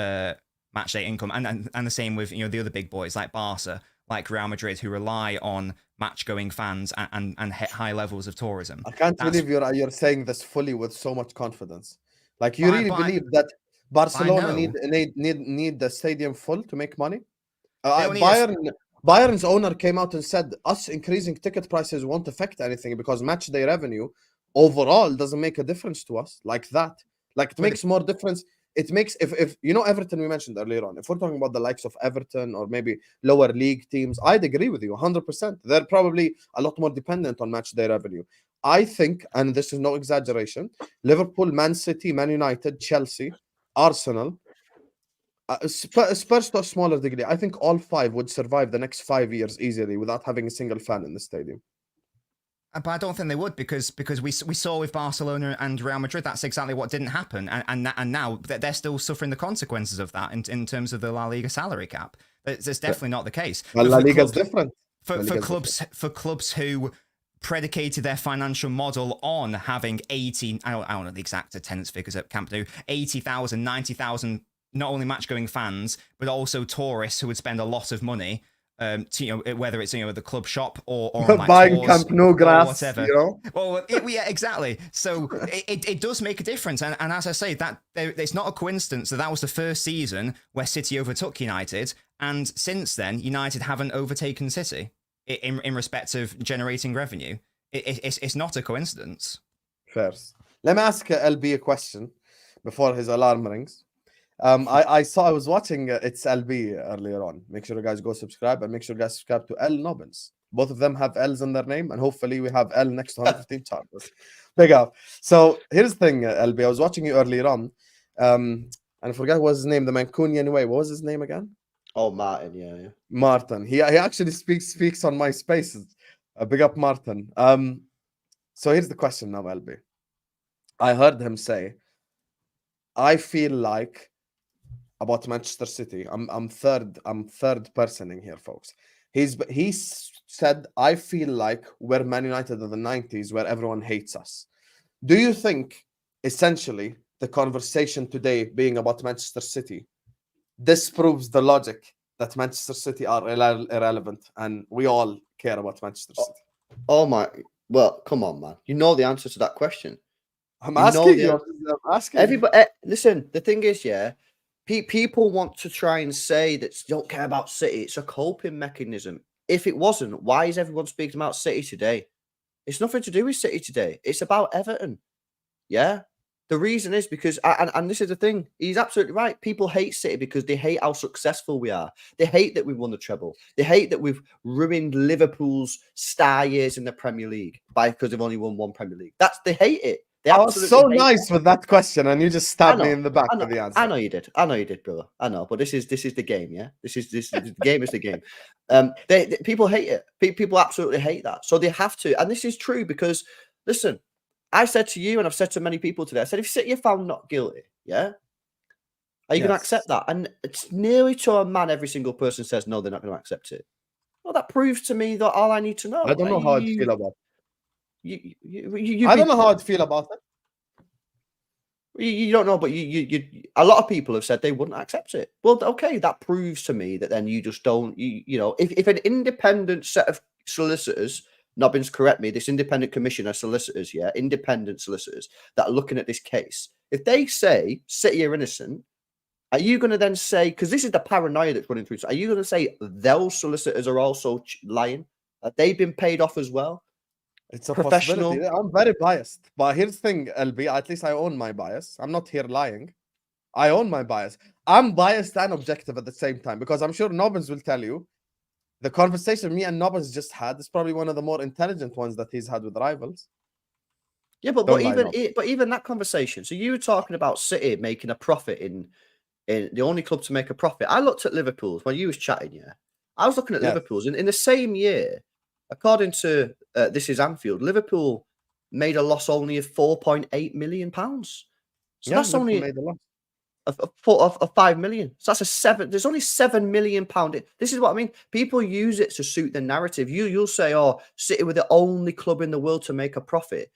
match day income, and the same with the other big boys like Barca, like Real Madrid, who rely on match-going fans and high levels of tourism.
I can't believe you're saying this fully with so much confidence. Like you really believe that Barcelona need the stadium full to make money? Bayern's owner came out and said us increasing ticket prices won't affect anything because match day revenue overall doesn't make a difference to us like that. Like it makes more difference. It makes if Everton we mentioned earlier on. If we're talking about the likes of Everton or maybe lower league teams, I'd agree with you 100%. They're probably a lot more dependent on match day revenue. I think, and this is no exaggeration, Liverpool, Man City, Man United, Chelsea, Arsenal, Spurs to a smaller degree. I think all 5 would survive the next 5 years easily without having a single fan in the stadium.
But I don't think they would because we saw with Barcelona and Real Madrid that's exactly what didn't happen, and now they're still suffering the consequences of that in terms of the La Liga salary cap. That's definitely not the case.
Well, La Liga is different.
For clubs who predicated their financial model on having 18, I don't know the exact attendance figures at Camp Nou, 80,000, 90,000, not only match-going fans, but also tourists who would spend a lot of money, to, whether it's the club shop or on like
buying Camp Nou grass,
whatever. Well, yeah, exactly. So it does make a difference, and as I say, that it's not a coincidence that was the first season where City overtook United, and since then United haven't overtaken City in respect of generating revenue. It's not a coincidence.
First, let me ask LB a question before his alarm rings. I was watching It's LB earlier on. Make sure you guys go subscribe, and make sure you guys subscribe to L Nobbines. Both of them have L's in their name, and hopefully we have L next to 115 charters. Big up. So here's the thing, LB. I was watching you earlier on, and I forgot what his name, the Mancunian way. What was his name again?
Oh, Martin, yeah.
Martin. He actually speaks on my spaces. Big up, Martin. So here's the question now, LB. I heard him say, I feel like about Manchester City. I'm third personing here, folks. He said, I feel like we're Man United of the 90s where everyone hates us. Do you think essentially the conversation today being about Manchester City disproves the logic that Manchester City are irrelevant and we all care about Manchester City?
Oh my, well, come on, man. You know the answer to that question.
I'm asking you.
Everybody, listen, the thing is, yeah, people want to try and say that you don't care about City. It's a coping mechanism. If it wasn't, why is everyone speaking about City today? It's nothing to do with City today. It's about Everton. Yeah. The reason is because, and this is the thing, he's absolutely right. People hate City because they hate how successful we are. They hate that we've won the treble. They hate that we've ruined Liverpool's star years in the Premier League because they've only won 1 Premier League. They hate it.
I was so nice with that question, and you just stabbed me in the back with the answer.
I know you did. Brother. I know, but this is the game, yeah. This the game is the game. People hate it. People absolutely hate that. So they have to, and this is true because listen, I said to you, and I've said to many people today, I said, if City are found not guilty, yeah, are you going to accept that? And it's nearly to a man, every single person says no, they're not going to accept it. Well, that proves to me that all I need to know.
I don't know how I'd feel about it.
I
don't know how I'd feel about it.
You don't know, but a lot of people have said they wouldn't accept it. Well, okay, that proves to me that then you just don't. If an independent set of solicitors, Nobbines, correct me, this independent commission of solicitors, yeah, independent solicitors that are looking at this case, if they say City are innocent, are you going to then say, because this is the paranoia that's running through, are you going to say those solicitors are also lying? That they've been paid off as well?
It's a professional. I'm very biased, but here's the thing, LB. At least I own my bias. I'm not here lying. I own my bias. I'm biased and objective at the same time because I'm sure Nobbines will tell you the conversation me and Nobbines just had is probably one of the more intelligent ones that he's had with rivals.
Yeah, but even that conversation. So you were talking about City making a profit in the only club to make a profit. I looked at Liverpool's when you was chatting. Yeah, I was looking at Liverpool's, and in the same year, according to this is Anfield, Liverpool made a loss only of £4.8 million. So that's only
made a loss
of 5 million. So that's there's only £7 million. This is what I mean. People use it to suit the narrative. You'll say, oh, City were the only club in the world to make a profit.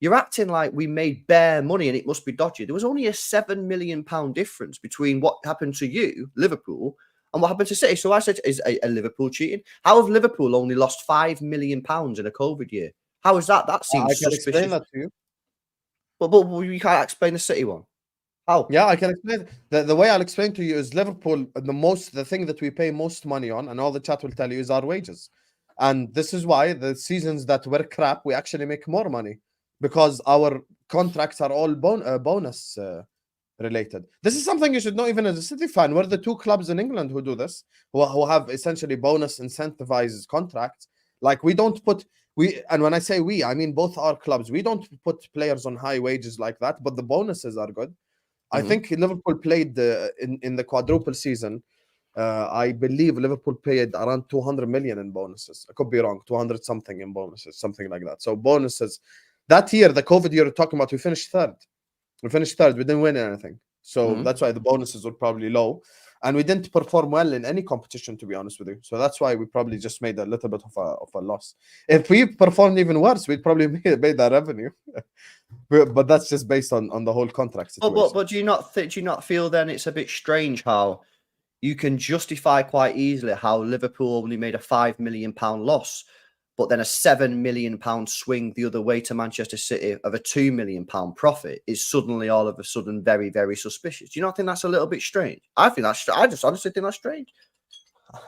You're acting like we made bare money and it must be dodgy. There was only a £7 million difference between what happened to you, Liverpool, and what happened to City. So I said, is a Liverpool cheating? How have Liverpool only lost £5 million in a COVID year? How is that? That seems suspicious.
Explain that to you.
But you can't explain the City one. How?
Yeah, I can explain. The way I'll explain to you is Liverpool, the thing that we pay most money on, and all the chat will tell you, is our wages. And this is why the seasons that were crap, we actually make more money because our contracts are all bonus related. This is something you should know even as a City fan. We're the 2 clubs in England who do this, who have essentially bonus incentivized contracts. Like we don't put, and when I say we, I mean both our clubs. We don't put players on high wages like that, but the bonuses are good. I think Liverpool played in the quadruple season. I believe Liverpool paid around 200 million in bonuses. I could be wrong, 200 something in bonuses, something like that. So bonuses. That year, the COVID year you're talking about, we finished third. We didn't win anything. So that's why the bonuses were probably low. And we didn't perform well in any competition, to be honest with you. So that's why we probably just made a little bit of a loss. If we performed even worse, we'd probably made that revenue. But that's just based on the whole contract situation.
But do you not feel then it's a bit strange how you can justify quite easily how Liverpool only made a £5 million loss, but then a £7 million swing the other way to Manchester City of a £2 million profit is suddenly all of a sudden very, very suspicious. Do you not think that's a little bit strange? I just honestly think that's strange.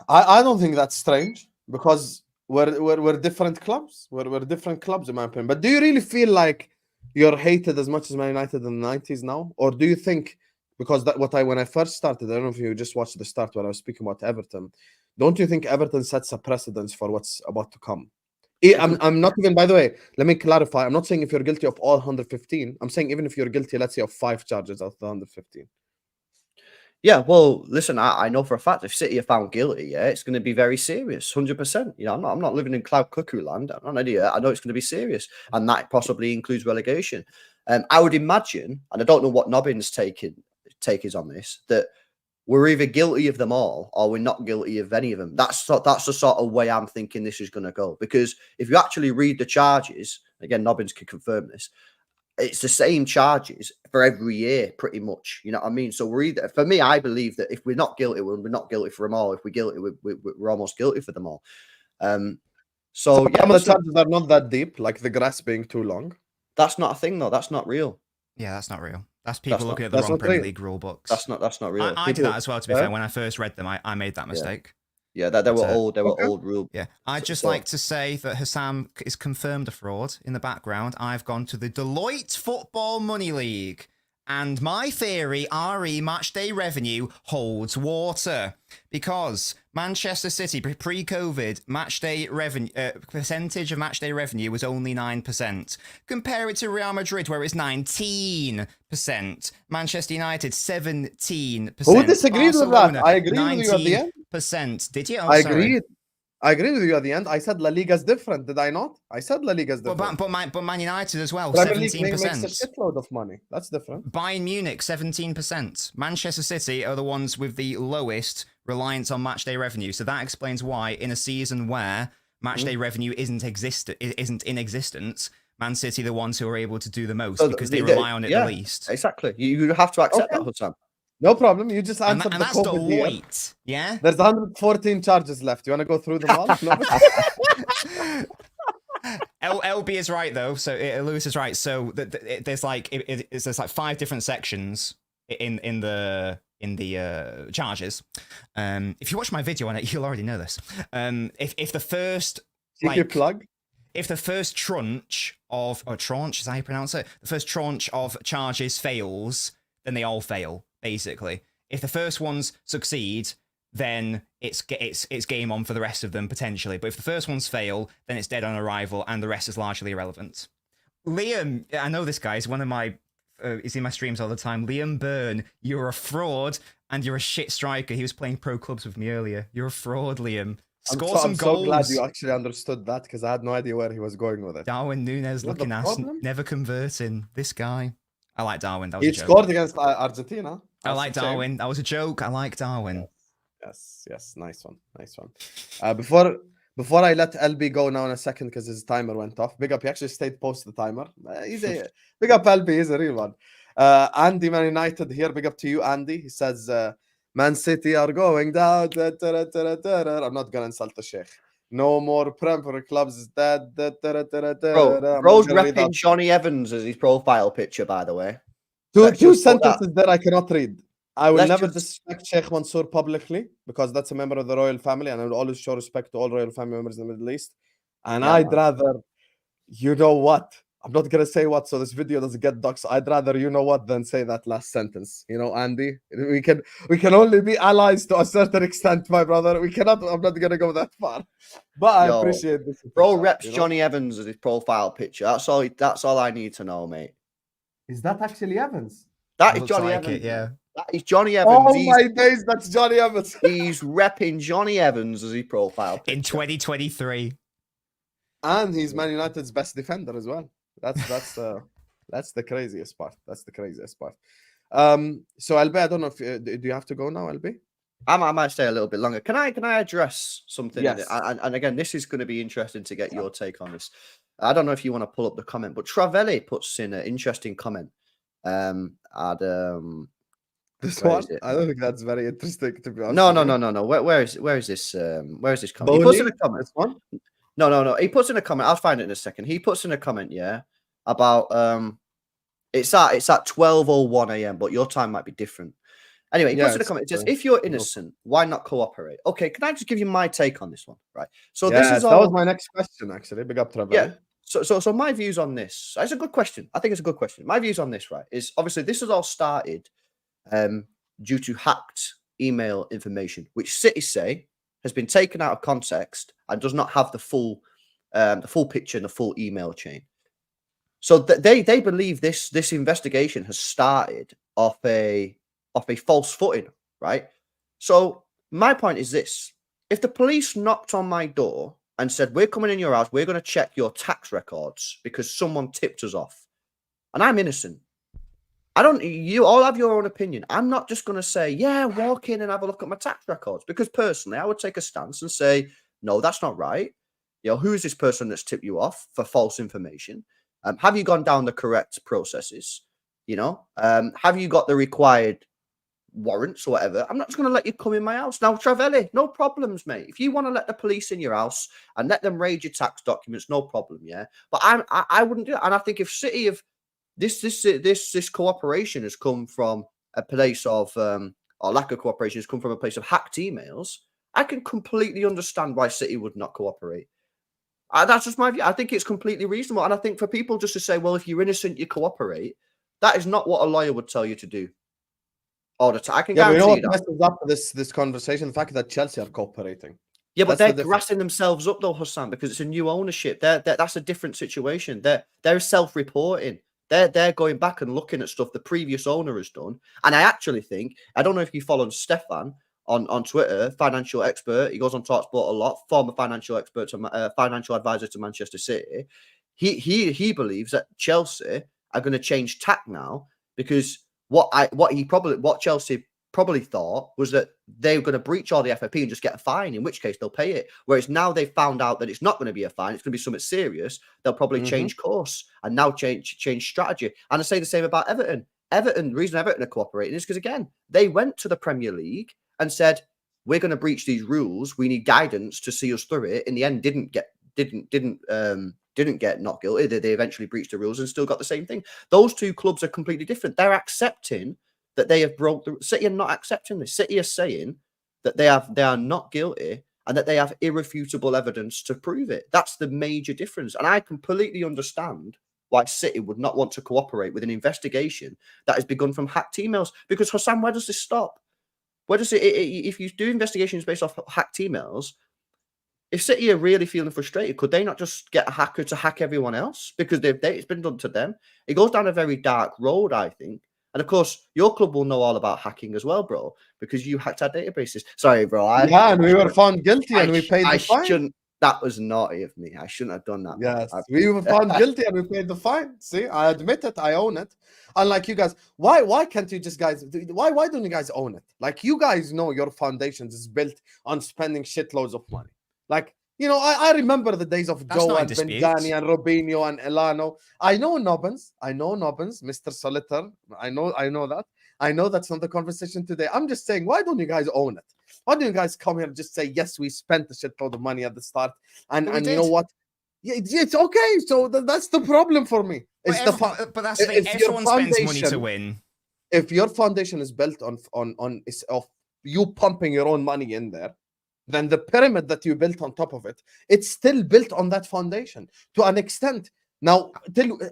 I don't think that's strange because we're different clubs. We're different clubs in my opinion. But do you really feel like you're hated as much as Man United in the 90s now? Or do you think, because when I first started, I don't know if you just watched the start when I was speaking about Everton, don't you think Everton sets a precedence for what's about to come? I'm not even, by the way, let me clarify. I'm not saying if you're guilty of all 115. I'm saying even if you're guilty, let's say, of 5 charges out of the 115.
Yeah, well, listen, I know for a fact if City are found guilty, yeah, it's going to be very serious, 100%. You know, I'm not living in cloud cuckoo land. I'm not an idiot. I know it's going to be serious, and that possibly includes relegation. I would imagine, and I don't know what Nobbines' take is on this, that we're either guilty of them all or we're not guilty of any of them. That's the sort of way I'm thinking this is going to go. Because if you actually read the charges, again, Nobbines can confirm this, it's the same charges for every year, pretty much. You know what I mean? So we're either, for me, I believe that if we're not guilty, we're not guilty for them all. If we're guilty, we're almost guilty for them all. So yeah,
some of the charges are not that deep, like the grass being too long.
That's not a thing, though. That's not real.
Yeah, that's not real. That's people looking at the wrong Premier League rule books.
That's not real.
I did that as well, to be fair. When I first read them, I made that mistake.
Yeah, they were old rule.
Yeah, I'd just like to say that Hassam is confirmed a fraud. In the background, I've gone to the Deloitte Football Money League, and my theory, RE matchday revenue holds water because Manchester City pre-COVID matchday revenue percentage of matchday revenue was only 9%. Compare it to Real Madrid, where it's 19%. Manchester United 17%.
Who disagreed with that? I agree with you at the end.
Did you?
I agreed. I agree with you at the end. I said La Liga is different. Did I not? I said La Liga is different.
But Man United as well,
Premier
17%.
League makes a shitload of money. That's different.
Bayern Munich, 17%. Manchester City are the ones with the lowest reliance on matchday revenue. So that explains why in a season where matchday revenue isn't in existence, Man City are the ones who are able to do the most because they rely on it the least.
Exactly. You have to accept that, Hassam.
No problem. You just answered
and
the
that's Deloitte, yeah?
There's 114 charges left. You want to go through them all?
LB is right, though. So Lewis is right. So there's like 5 different sections in the charges. If you watch my video on it, you'll already know this. If the first if the first tranche is how you pronounce it? The first tranche of charges fails, then they all fail. Basically, if the first ones succeed, then it's game on for the rest of them potentially. But if the first ones fail, then it's dead on arrival, and the rest is largely irrelevant. Liam, I know this guy. He's one of my. He's in my streams all the time. Liam Byrne, you're a fraud, and you're a shit striker. He was playing pro clubs with me earlier. You're a fraud, Liam. Score some goals.
I'm so glad you actually understood that because I had no idea where he was going with it.
Darwin Nunez looking ass, never converting. This guy. I like Darwin. That was
he
a joke.
Scored against Argentina.
I like Darwin. That was a joke. I like Darwin.
Yes. Nice one. Before I let LB go now in a second because his timer went off. Big up. He actually stayed post the timer. Big up LB. He's a real one. Andy, Man United here. Big up to you, Andy. He says, Man City are going down. I'm not gonna insult the Sheikh. No more Premier clubs is dead.
Bro's repping Johnny Evans as his profile picture, by the way.
Two sentences that I cannot read. I will never disrespect Sheikh Mansour publicly because that's a member of the royal family, and I will always show respect to all royal family members in the Middle East. And I'd rather, you know what? I'm not gonna say what, so this video doesn't get doxed. I'd rather, you know what, than say that last sentence. You know, Andy, we can only be allies to a certain extent, my brother. We cannot. I'm not gonna go that far, but I appreciate this.
Bro reps Johnny Evans as his profile picture. That's all I need to know, mate.
Is that actually Evans?
That is
Looks
Johnny
like
Evans.
it, yeah.
That is Johnny Evans.
Oh my days, that's Johnny Evans.
He's repping Johnny Evans as his profile picture.
In 2023.
And he's Man United's best defender as well. That's the craziest part. That's the craziest part. So LB, I don't know if do you have to go now, LB?
I might stay a little bit longer. Can I address something?
Yes.
And again, this is going to be interesting to get your take on this. I don't know if you want to pull up the comment, but Travelli puts in an interesting comment.
This
where
one,
is it?
I don't think that's very interesting to be honest.
No. Where is this? Where is this comment? He puts in a comment.
This one?
No. He puts in a comment. I'll find it in a second. He puts in a comment, yeah, about it's at 12:01 a.m. But your time might be different. Anyway, he puts in a comment. It says, "If you're innocent, why not cooperate?" Okay, can I just give you my take on this one? Right. So this is
that was my next question actually. Big up Trevor.
Yeah. So my views on this. It's a good question. I think it's a good question. My views on this, right, is obviously this has all started due to hacked email information, which City say has been taken out of context and does not have the full picture and the full email chain. So they believe this investigation has started off a false footing, right? So my point is this: if the police knocked on my door and said, "We're coming in your house, we're going to check your tax records because someone tipped us off," and I'm innocent, you all have your own opinion. I'm not just going to say, "Yeah, walk in and have a look at my tax records," because personally, I would take a stance and say, "No, that's not right. You know, who is this person that's tipped you off for false information? Have you gone down the correct processes? You know, have you got the required warrants or whatever? I'm not just going to let you come in my house." Now, Travelli, no problems, mate. If you want to let the police in your house and let them raid your tax documents, no problem, yeah. But I wouldn't do that. And I think if City of this cooperation has come from a place of or lack of cooperation has come from a place of hacked emails, I can completely understand why City would not cooperate. That's just my view. I think it's completely reasonable. And I think for people just to say, "Well, if you're innocent, you cooperate," that is not what a lawyer would tell you to do. All the time. I can guarantee
you
that.
messes up this conversation, the fact that Chelsea are cooperating.
Yeah, but they're grassing themselves up though, Hassan, because it's a new ownership. That's a different situation. They're self-reporting. They're going back and looking at stuff the previous owner has done. And I actually think, I don't know if you follow Stefan on Twitter, financial expert. He goes on TalkSport a lot. Former financial expert, financial advisor to Manchester City. He believes that Chelsea are going to change tack now because what Chelsea probably thought was that they were going to breach all the FFP and just get a fine, in which case they'll pay it. Whereas now they've found out that it's not going to be a fine, it's going to be something serious. They'll probably change course and now change strategy. And I say the same about Everton. The reason Everton are cooperating is because, again, they went to the Premier League and said, "We're going to breach these rules. We need guidance to see us through it." In the end, didn't get not guilty. They eventually breached the rules and still got the same thing. Those two clubs are completely different. They're accepting that they have broke the City are not accepting this. City are saying that they are not guilty and that they have irrefutable evidence to prove it. That's the major difference. And I completely understand why City would not want to cooperate with an investigation that has begun from hacked emails. Because Hassan, where does this stop? Where does it if you do investigations based off hacked emails? If City are really feeling frustrated, could they not just get a hacker to hack everyone else? Because it's been done to them. It goes down a very dark road, I think. And of course, your club will know all about hacking as well, bro, because you hacked our databases. Sorry, bro.
And we were found guilty and we paid the fine.
That was naughty of me. I shouldn't have done that.
Yes, we were found guilty and we paid the fine. See, I admit it. I own it. Unlike you guys, why can't you just guys? Why don't you guys own it? Like, you guys know your foundations is built on spending shitloads of money. Like, you know, I remember the days of Joe and Benjani and Robinho and Elano. I know Nobbines, Mr. Solitaire. I know that. I know that's not the conversation today. I'm just saying, why don't you guys own it? Why don't you guys come here and just say, yes, we spent a shitload of money at the start, and you know what? Yeah, it's okay. So that's the problem for me. It's
but that's the thing. Everyone spends money to win.
If your foundation is built on you pumping your own money in there, then the pyramid that you built on top of it, it's still built on that foundation to an extent. Now,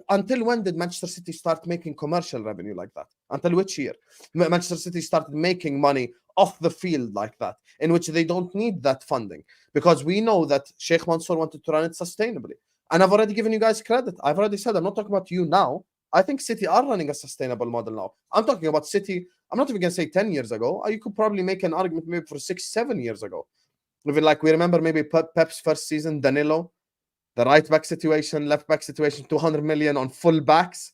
until when did Manchester City start making commercial revenue like that? Until which year? Manchester City started making money off the field like that, in which they don't need that funding, because we know that Sheikh Mansour wanted to run it sustainably. And I've already given you guys credit. I've already said, I'm not talking about you now. I think City are running a sustainable model now. I'm talking about City. I'm not even going to say 10 years ago. You could probably make an argument maybe for 6-7 years ago. Even like we remember maybe Pep's first season, Danilo, the right back situation, left back situation, 200 million on full backs,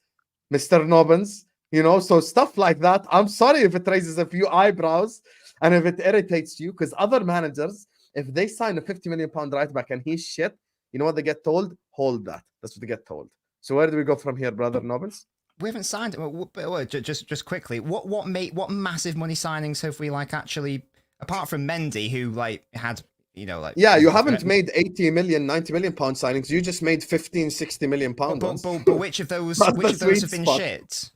Mr. Nobbines, you know, so stuff like that. I'm sorry if it raises a few eyebrows and if it irritates you, because other managers, if they sign a 50 million pound right back and he's shit, you know what they get told? Hold that. That's what they get told. So where do we go from here, brother Nobbines?
We haven't signed. Just quickly, what massive money signings have we like actually, apart from Mendy, who like had, you know, like,
yeah, you haven't made 80 million, 90 million pound signings. You just made 15, 60 million pound ones.
But which of those have been shit?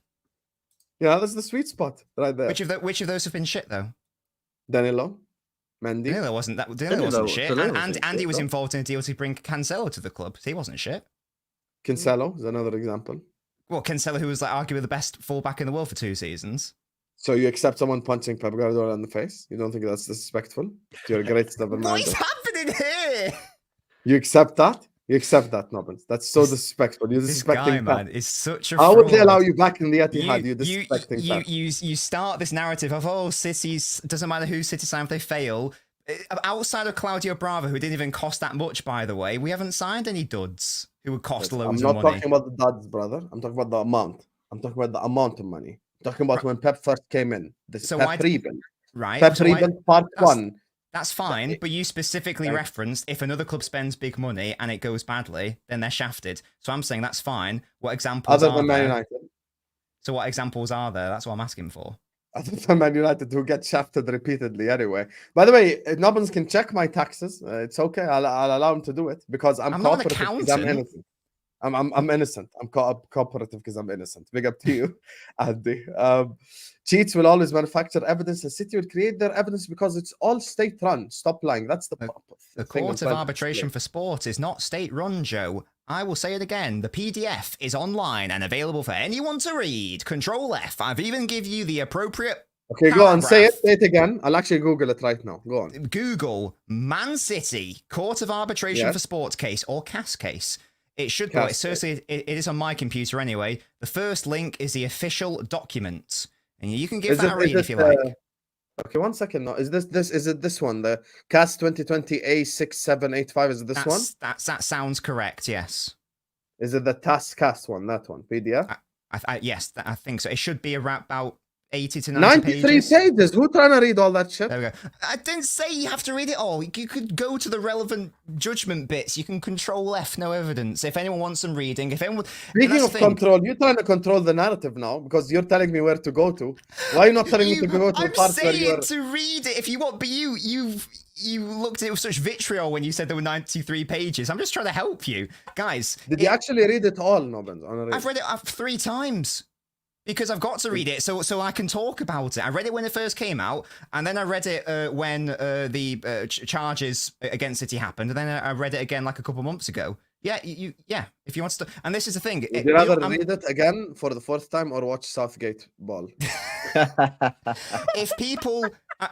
Yeah, that's the sweet spot right there.
Which of those have been shit though?
Danilo, Mendy.
Danilo wasn't shit. And Andy was involved in a deal to bring Cancelo to the club. He wasn't shit.
Cancelo is another example.
Well, Cancelo, who was like arguably the best fullback in the world for 2 seasons.
So you accept someone punching Pep Guardiola in the face? You don't think that's disrespectful? You're a great stubborn man.
What is happening here?
You accept that? You accept that, Nobbines. That's so disrespectful. You're disrespecting
this guy, man, is such a
How would they allow you back in the Etihad? You're disrespecting Pep.
You start this narrative of, oh, City's, doesn't matter who City sign if they fail. Outside of Claudio Bravo, who didn't even cost that much, by the way, we haven't signed any duds who would cost loads of money.
I'm not talking about the duds, brother. I'm talking about the amount. I'm talking about the amount of money. I'm talking about when Pep first came in. Pep Reben.
Right.
Pep Reben part 1.
That's fine, but you specifically referenced if another club spends big money and it goes badly, then they're shafted. So I'm saying that's fine. What examples
other than Man United?
So what examples are there? That's what I'm asking for.
Other than Man United, who get shafted repeatedly anyway. By the way, Nobbines can check my taxes. It's okay. I'll allow him to do it because I'm
not an accountant.
I'm innocent. I'm innocent. I'm cooperative because I'm innocent. Big up to you, Andy. Cheats will always manufacture evidence. The City would create their evidence because it's all state-run. Stop lying. That's the
The Court of Arbitration for Sport is not state-run, Joe. I will say it again. The PDF is online and available for anyone to read. Control F. I've even give you the appropriate
Okay, go on. Say it again. I'll actually Google it right now. Go on.
Google Man City Court of Arbitration for Sports case or CAS case. It should go. It is on my computer anyway. The first link is the official document. And you can give that a read if you like.
Okay, 1 second. No, is it this one? The CAS 2020 A6785. Is it this one?
That sounds correct. Yes.
Is it the TAS CAS one? That one? PDF?
Yes, I think so. It should be around about 80 to 90
93 pages. Who trying to read all that shit?
There we go. I didn't say you have to read it all. You could go to the relevant judgment bits. You can control F, no evidence. If anyone wants some reading,
Speaking of control, you're trying to control the narrative now because you're telling me where to go to. Why are you not telling me to go to the parts where you're...
I'm saying to read it if you want, but you looked at it with such vitriol when you said there were 93 pages. I'm just trying to help you. Guys.
Did you actually read it all, Nobbines?
I've read it 3 times. Because I've got to read it so I can talk about it. I read it when it first came out, and then I read it when the charges against City happened, and then I read it again like a couple months ago. Yeah, if you want to... And this is the thing.
Would you rather read it again for the 4th time or watch Southgate ball?
If people...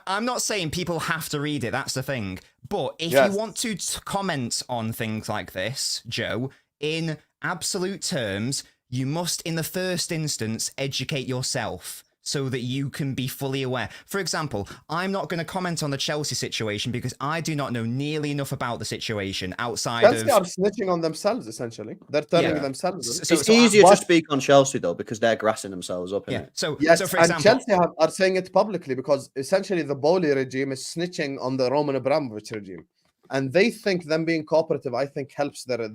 I'm not saying people have to read it, that's the thing. But if you want to comment on things like this, Joe, in absolute terms... You must, in the first instance, educate yourself so that you can be fully aware. For example, I'm not going to comment on the Chelsea situation because I do not know nearly enough about the situation outside
Chelsea are snitching on themselves, essentially. They're turning themselves.
It's easier to speak on Chelsea, though, because they're grassing themselves up.
So, for example...
And Chelsea are saying it publicly because, essentially, the Bowley regime is snitching on the Roman Abramovich regime. And they think them being cooperative, I think, helps their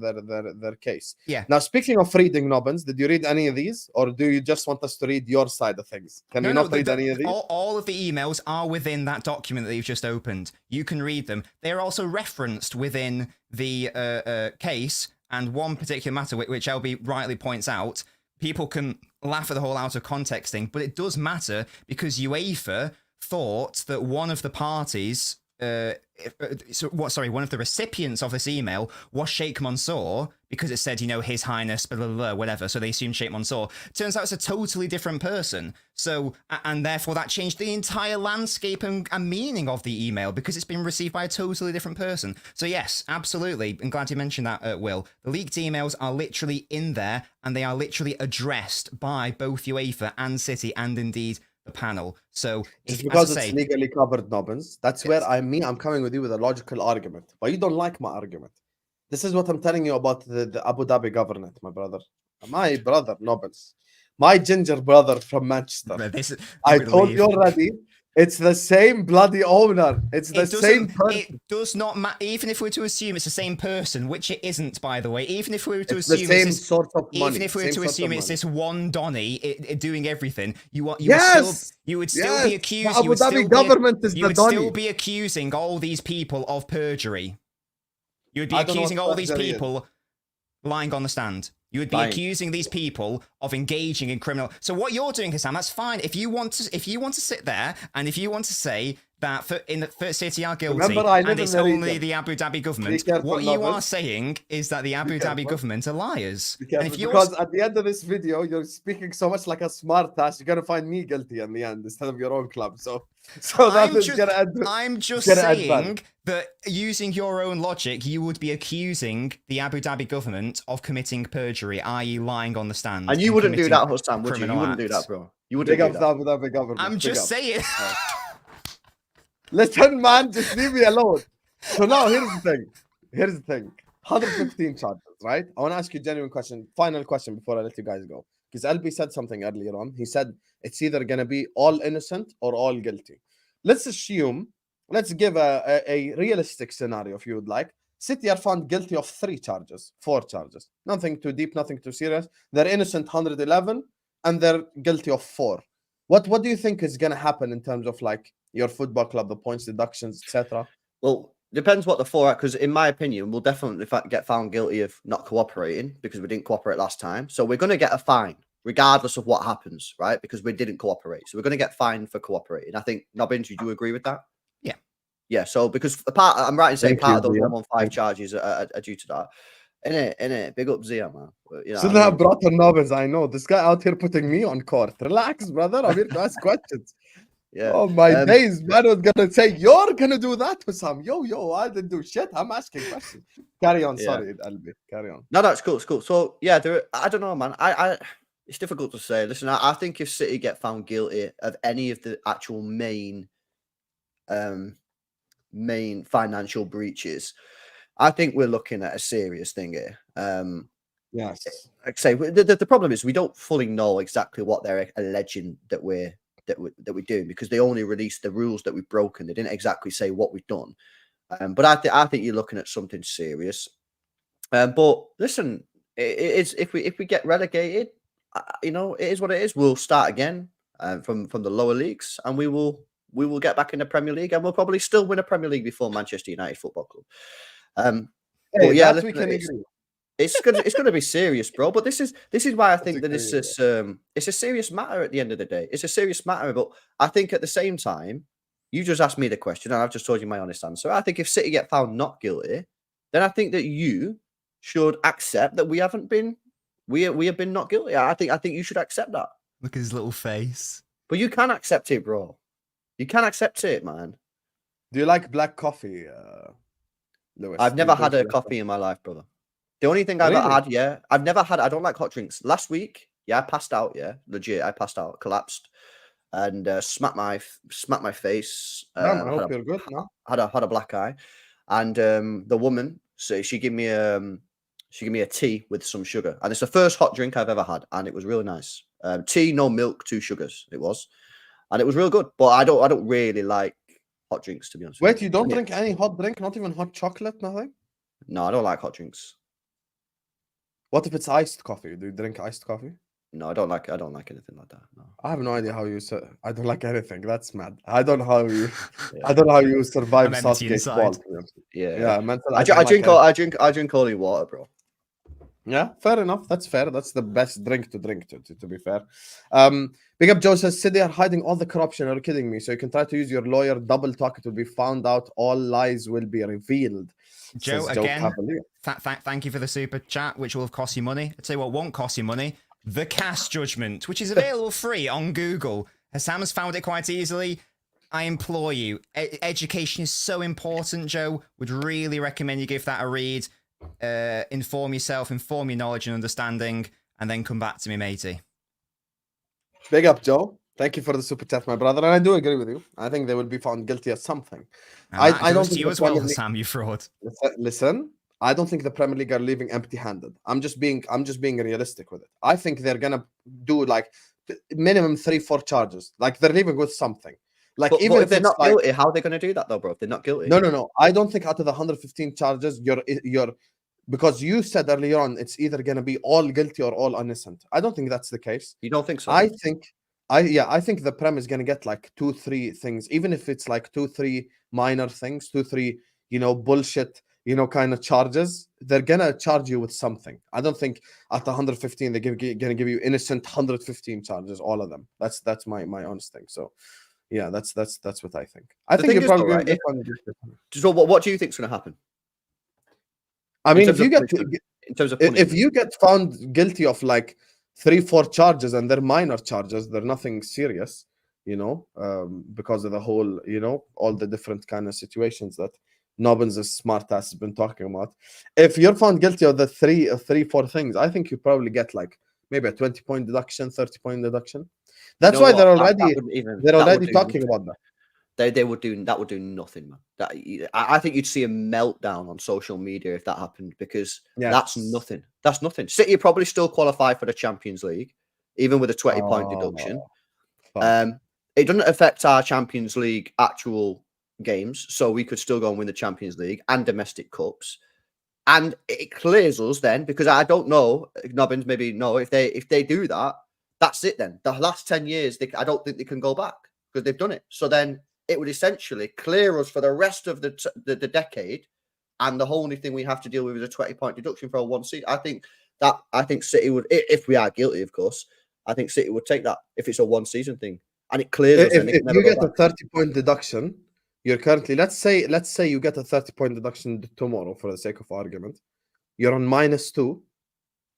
case.
Yeah.
Now, speaking of reading, Nobbines, did you read any of these? Or do you just want us to read your side of things? Can we not read any of these?
All of the emails are within that document that you've just opened. You can read them. They're also referenced within the case. And one particular matter, which LB rightly points out, people can laugh at the whole out of context thing, but it does matter because UEFA thought that one of the parties... one of the recipients of this email was Sheikh Mansour, because it said, His Highness, blah, blah, blah, whatever. So they assumed Sheikh Mansour. Turns out it's a totally different person. So, and therefore that changed the entire landscape and meaning of the email, because it's been received by a totally different person. So yes, absolutely. I'm glad you mentioned that, Will. The leaked emails are literally in there, and they are literally addressed by both UEFA and City, and indeed the panel. So
just because it's legally covered, Nobbines, that's where I'm coming with you with a logical argument, but you don't like my argument. This is what I'm telling you about the Abu Dhabi government, my brother, Nobbines, my ginger brother from Manchester. I told you already. It's the same bloody owner. It's the same person.
It does not matter. Even if we were to assume it's the same person, which it isn't, by the way. Even if we were to assume
the same sort of money.
Even if we were to assume it's this one Donny doing everything, you would still be accused.
The Abu Dhabi government is the Donny.
You would still be accusing all these people of perjury. You would be accusing all these people lying on the stand. You would be accusing these people of engaging in criminal. So what you're doing, Hassam, that's fine. If you want to sit there and if you want to say that for City are guilty and it's only the Abu Dhabi government, what you are saying is that the Abu Dhabi government are liars.
Because at the end of this video, you're speaking so much like a smart ass, you're gonna find me guilty in the end instead of your own club. So
I'm just saying that using your own logic, you would be accusing the Abu Dhabi government of committing perjury, i.e. lying on the stand.
And you wouldn't do that, Hassam, would you? You wouldn't do that, bro. You wouldn't do that.
Abu Dhabi government.
I'm just saying.
Listen, man, just leave me alone. So now, here's the thing. 115 charges, right? I want to ask you a genuine question. Final question before I let you guys go. Because LB said something earlier on. He said it's either going to be all innocent or all guilty. Let's give a realistic scenario, if you would like. City are found guilty of 4 charges. Nothing too deep, nothing too serious. They're innocent 111, and they're guilty of 4. What do you think is going to happen in terms of like your football club, the points deductions, etc.?
Well, depends what the 4 are, because in my opinion, we'll definitely get found guilty of not cooperating because we didn't cooperate last time. So we're going to get a fine regardless of what happens, right? Because we didn't cooperate. So we're going to get fined for cooperating. I think, Nobbines, do you agree with that?
Yeah.
Yeah, so because I'm right in saying part of those 115 charges are due to that. Innit? Big up Zia, man.
Brother Nobbines, I know. This guy out here putting me on court. Relax, brother. I'm here to ask questions.
Yeah.
Oh, my days. Man was going to say, you're going to do that with some. Yo, I didn't do shit. I'm asking questions. Carry on. Sorry, Albi. Carry on.
No, it's cool. It's cool. So, yeah, I don't know, man. It's difficult to say. Listen, I think if City get found guilty of any of the actual main financial breaches, I think we're looking at a serious thing here.
Yes.
Like I say, the problem is we don't fully know exactly what they're alleging that we're doing, because they only released the rules that we've broken. They didn't exactly say what we've done. But I think you're looking at something serious. But listen, it's if we get relegated, it is what it is. We'll start again from the lower leagues, and we will get back in the Premier League, and we'll probably still win a Premier League before Manchester United Football Club.
We can agree.
It's gonna be serious, bro. But this is why I think that it's a serious matter at the end of the day. It's a serious matter, but I think at the same time, you just asked me the question, and I've just told you my honest answer. I think if City get found not guilty, then I think that you should accept that we have been not guilty. I think you should accept that.
Look at his little face.
But you can accept it, bro. You can accept it, man.
Do you like black coffee, Lewis?
I've never had a coffee in my life, brother. The only thing I've ever had, I've never had. I don't like hot drinks. Last week, I passed out. Yeah, legit, I passed out, collapsed, and smacked my face.
I hope you're good. No?
Had a black eye, and the woman, so she gave me a tea with some sugar, and it's the first hot drink I've ever had, and it was really nice. Tea, no milk, 2 sugars. It was, and it was real good. But I don't really like hot drinks, to be honest.
Wait, you don't drink any hot drink? Not even hot chocolate? Nothing?
No, I don't like hot drinks.
What if it's iced coffee? Do you drink iced coffee?
No, I don't like anything like that. No.
I have no idea how you said. I don't like anything. That's mad. I don't know how you. I don't know how you survive Southgate ball.
Yeah. I drink only water, bro.
Yeah, fair enough. That's fair. That's the best drink to drink, to be fair. Big Up Joe says, City are hiding all the corruption. Are you kidding me? So you can try to use your lawyer, double talk. It will be found out. All lies will be revealed.
Joe,
Says Joe
again,
Cavalier.
Thank you for the super chat, which will have cost you money. I'd say what won't cost you money. The Cast Judgment, which is available free on Google. Hassan has found it quite easily. I implore you. Education is so important, Joe. Would really recommend you give that a read. Inform yourself, inform your knowledge and understanding, and then come back to me, matey.
Big up, Joe. Thank you for the super chat, my brother. And I do agree with you. I think they will be found guilty of something. I don't think
you as well, Sam, you fraud.
Listen, I don't think the Premier League are leaving empty-handed. I'm just being realistic with it. I think they're gonna do like minimum 3-4 charges. Like they're leaving with something. Like
but,
even
if they're not guilty,
like,
how are they going to do that though, bro? If they're not guilty,
no. I don't think out of the 115 charges, you're because you said earlier on it's either going to be all guilty or all innocent. I don't think that's the case.
You don't think so?
I think the Prem is going to get like 2-3 things, even if it's like 2-3 minor things, 2-3 bullshit kind of charges. They're gonna charge you with something. I don't think at 115 they're gonna give you innocent 115 charges, all of them. That's my honest thing. So. Yeah, that's what I think. I think you're probably going to
So what do you think is going to happen?
I mean, if you get found guilty of like 3-4 charges and they're minor charges, they're nothing serious, because of the whole, all the different kind of situations that Nobbines' smart ass has been talking about. If you're found guilty of the 3-4 things, I think you probably get like maybe a 20-point deduction, 30-point deduction. That's why they're already talking about that.
They would do nothing, man. I think you'd see a meltdown on social media if that happened, because that's nothing. That's nothing. City probably still qualify for the Champions League, even with a 20-point deduction. It doesn't affect our Champions League actual games, so we could still go and win the Champions League and domestic cups. And it clears us then, because I don't know, Nobbines maybe know, if they do that, that's it then. The last 10 years, I don't think they can go back because they've done it. So then it would essentially clear us for the rest of the decade. And the only thing we have to deal with is a 20-point deduction for a one seed. I think City would, if we are guilty, of course, I think City would take that if it's a one season thing. And it clears us.
If you get a 30-point deduction, you're currently, let's say you get a 30-point deduction tomorrow for the sake of argument. You're on -2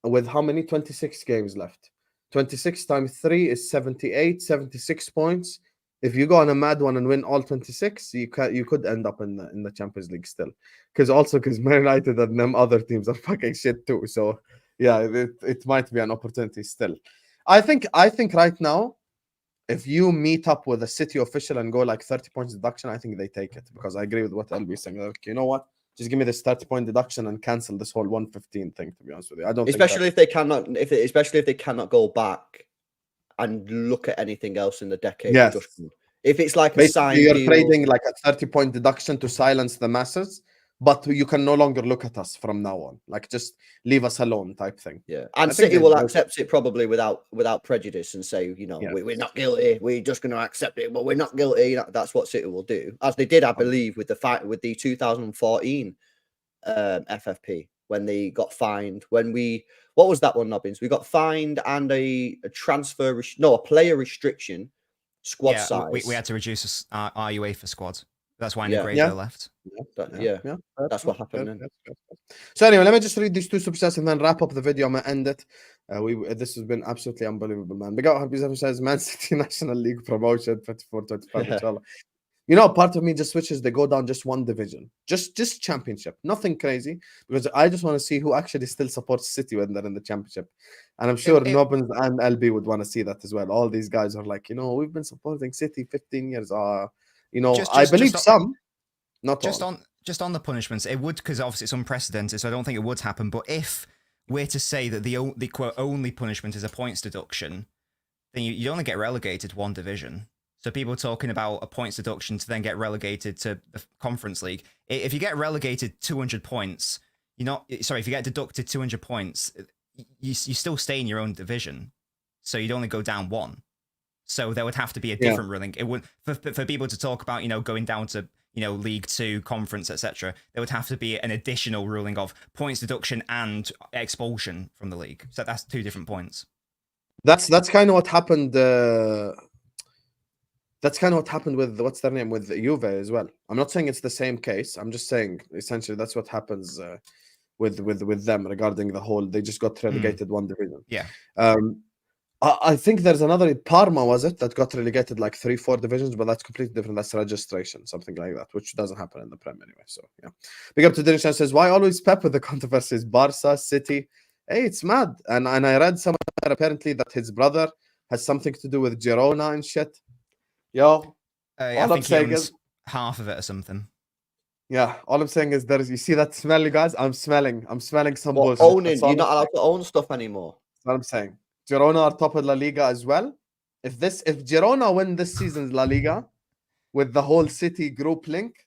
with how many? 26 games left. 26 times 3 is 76 points. If you go on a mad one and win all 26, you could end up in the Champions League still. Because Man United and them other teams are fucking shit too. So yeah, it might be an opportunity still. I think right now, if you meet up with a City official and go like 30 points deduction, I think they take it, because I agree with what LB is saying. Like, you know what? Just give me this 30-point deduction and cancel this whole 115 thing, to be honest with you. I don't
especially if they cannot go back and look at anything else in the decade.
Yes.
If it's like
basically you're trading like a 30-point deduction to silence the masses, but you can no longer look at us from now on. Like, just leave us alone type thing.
Yeah. And City will accept it probably without prejudice and say, we're not guilty. We're just going to accept it, but we're not guilty. That's what City will do, as they did, I believe, with the 2014 FFP, when they got fined. What was that one, Nobbines? We got fined and a player restriction, squad size.
We had to reduce our UEFA squad. That's why Negredo left.
That's what happened then.
So anyway, let me just read these two super chats and then wrap up the video. I'm gonna end it. This has been absolutely unbelievable, man. Big up Habib says Man City National League promotion 24-25 inshallah. Part of me just switches. They go down just one division, just championship, nothing crazy, because I just want to see who actually still supports City when they're in the championship. And I'm sure Nobbines and LB would want to see that as well. All these guys are like, we've been supporting City 15 years. I believe some, not all.
Just on the punishments, it would, because obviously it's unprecedented, so I don't think it would happen. But if we're to say that the quote only punishment is a points deduction, then you only get relegated one division. So people talking about a points deduction to then get relegated to the Conference League. If you get relegated 200 points, if you get deducted 200 points, you still stay in your own division. So you'd only go down one. So there would have to be a different ruling. It would for people to talk about, going down to League Two, Conference, etc., there would have to be an additional ruling of points deduction and expulsion from the league. So that's 2 different points.
That's kind of what happened. That's kind of what happened with what's their name with Juve as well. I'm not saying it's the same case. I'm just saying essentially that's what happens with them regarding the whole. They just got relegated 1 division.
Yeah.
I think there's another Parma, was it, that got relegated like 3-4 divisions, but that's completely different. That's registration, something like that, which doesn't happen in the Prem anyway. So yeah. Big up to Dinishan says, why always Pep with the controversies? Barca, City. Hey, it's mad. And I read somewhere apparently that his brother has something to do with Girona and shit. Yo,
I think he owns half of it or something.
Yeah, all I'm saying is you see that smell, you guys? I'm smelling some
What,
bullshit.
owning? You're not allowed to own stuff anymore.
That's what I'm saying. Girona are top of La Liga as well. If Girona win this season's La Liga with the whole City group link,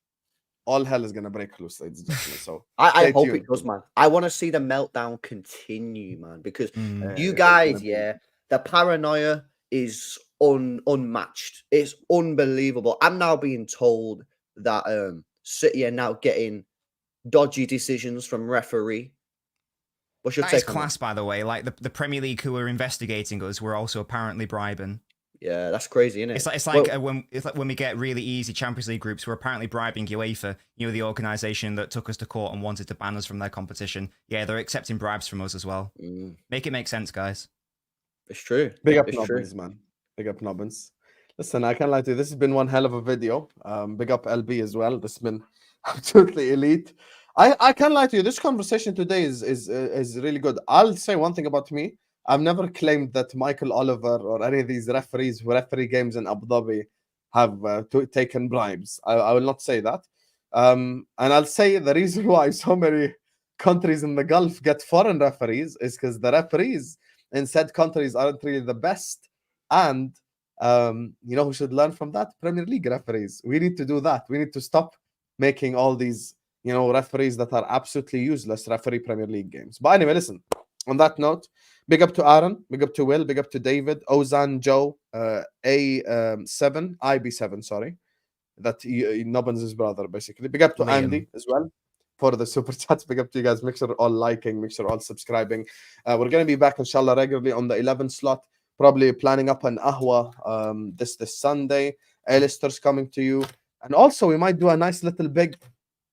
all hell is gonna break loose, ladies and gentlemen. So
I hope it does, man. I want to see the meltdown continue, man, because you guys, the paranoia is unmatched. It's unbelievable. I'm now being told that City are now getting dodgy decisions from referee. What's your
that
take
is class, by the way. Like the Premier League who are investigating us were also apparently bribing.
Yeah, that's crazy, isn't it?
It's like when we get really easy Champions League groups, we're apparently bribing UEFA, the organisation that took us to court and wanted to ban us from their competition. Yeah, they're accepting bribes from us as well. Make it make sense, guys.
It's true.
Big up Nobbines, man. Big up Nobbines. Listen, I can't lie to you. This has been one hell of a video. Big up LB as well. This has been absolutely elite. I can't lie to you. This conversation today is really good. I'll say one thing about me. I've never claimed that Michael Oliver or any of these referees who referee games in Abu Dhabi have taken bribes. I will not say that. And I'll say the reason why so many countries in the Gulf get foreign referees is because the referees in said countries aren't really the best. And who should learn from that? Premier League referees. We need to do that. We need to stop making all these, referees that are absolutely useless referee Premier League games. But anyway, listen, on that note, big up to Aaron, big up to Will, big up to David, Ozan, Joe, IB7, sorry. That Nobbins' brother, basically. Big up to
Liam.
Andy as well for the super chats. Big up to you guys. Make sure you're all liking, make sure you're all subscribing. We're going to be back, inshallah, regularly on the 11 slot. Probably planning up an ahwa this Sunday. A-listers coming to you. And also, we might do a nice little big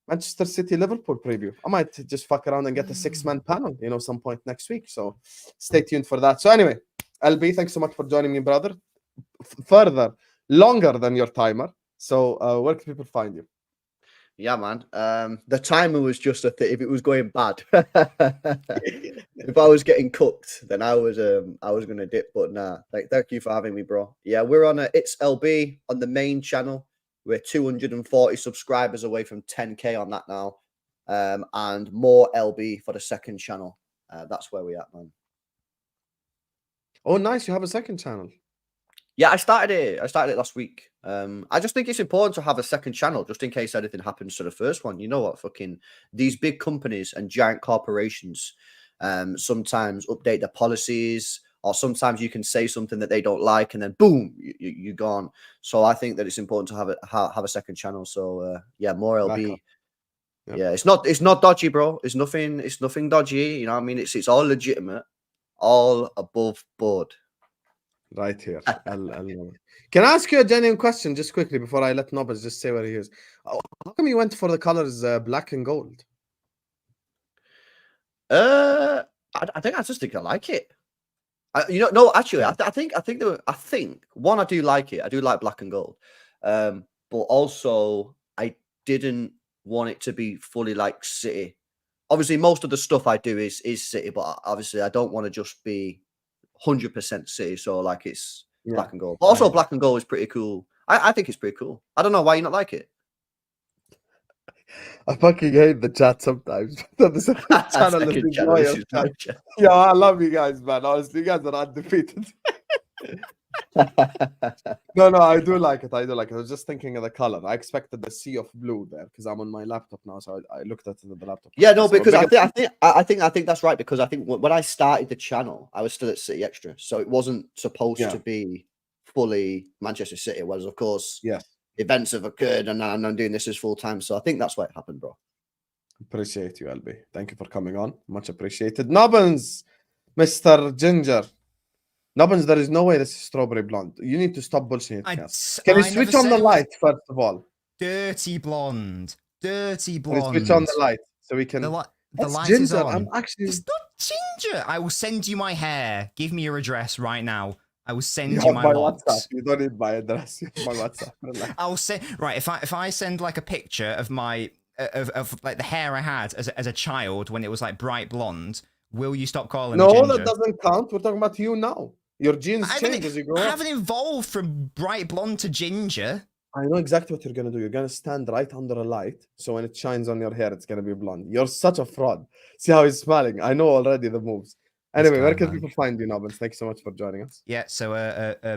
Manchester City Liverpool preview. I might just fuck around and get a 6-man panel, some point next week. So stay tuned for that. So anyway, LB, thanks so much for joining me, brother. Further, longer than your timer. So where can people find you?
Yeah, man. The timer was just if it was going bad. If I was getting cooked, then I was gonna dip. But nah, thank you for having me, bro. Yeah, we're on It's LB on the main channel. We're 240 subscribers away from 10K on that now, and more LB for the second channel. That's where we at, man.
Oh, nice! You have a second channel.
Yeah, I started it last week. I just think it's important to have a second channel just in case anything happens to the first one. You know what? Fucking these big companies and giant corporations sometimes update their policies, or sometimes you can say something that they don't like and then boom, you're gone. So I think that it's important to have a second channel. So yeah, more LB. Yep. Yeah, it's not dodgy, bro. It's nothing dodgy. You know what I mean? It's all legitimate, all above board.
Right here. Can I ask you a genuine question just quickly before I let Nobbins just say where he is? How come you went for the colors black and gold?
I just think I like it. No, actually, I think one, I do like it. I do like black and gold. But also I didn't want it to be fully like City. Obviously, most of the stuff I do is City, but obviously I don't want to just be 100% City. So like it's black and gold. But also black and gold is pretty cool. I think it's pretty cool. I don't know why you not like it.
I fucking hate the chat sometimes. Yeah, I love you guys, man. Honestly, you guys are undefeated. No, I do like it. I was just thinking of the color. I expected the sea of blue there because I'm on my laptop now, so I looked at the laptop.
Yeah, no, because I think that's right, because I think when I started the channel, I was still at City Extra, so it wasn't supposed to be fully Manchester City. Whereas, of course, events have occurred and I'm doing this as full time. So I think that's why it happened, bro.
Appreciate you, LB. Thank you for coming on. Much appreciated. Nobbines, Mr. Ginger. Nobbines, there is no way this is strawberry blonde. You need to stop bullshitting. Can you switch on the light first of all?
Dirty blonde. Dirty
Can you
blonde.
switch on the light so we can.
The
That's
light
ginger.
is on.
I'm actually.
It's not ginger. I will send you my hair. Give me your address right now. I will send
You
you
have
my
my
locks.
WhatsApp. You don't need my address. You have my WhatsApp. Relax.
I'll send right if I send like a picture of my of like the hair I had as a child when it was like bright blonde. Will you stop calling me
No,
ginger?
that doesn't count. We're talking about you now. Your genes change as you grow
I
up.
haven't evolved from bright blonde to ginger.
I know exactly what you're gonna do. You're gonna stand right under a light, so when it shines on your hair, it's gonna be blonde. You're such a fraud. See how he's smiling? I know already the moves. Anyway,
guy,
where can
man.
people find you, Nobbins? Thank you so much for joining us.
Yeah, so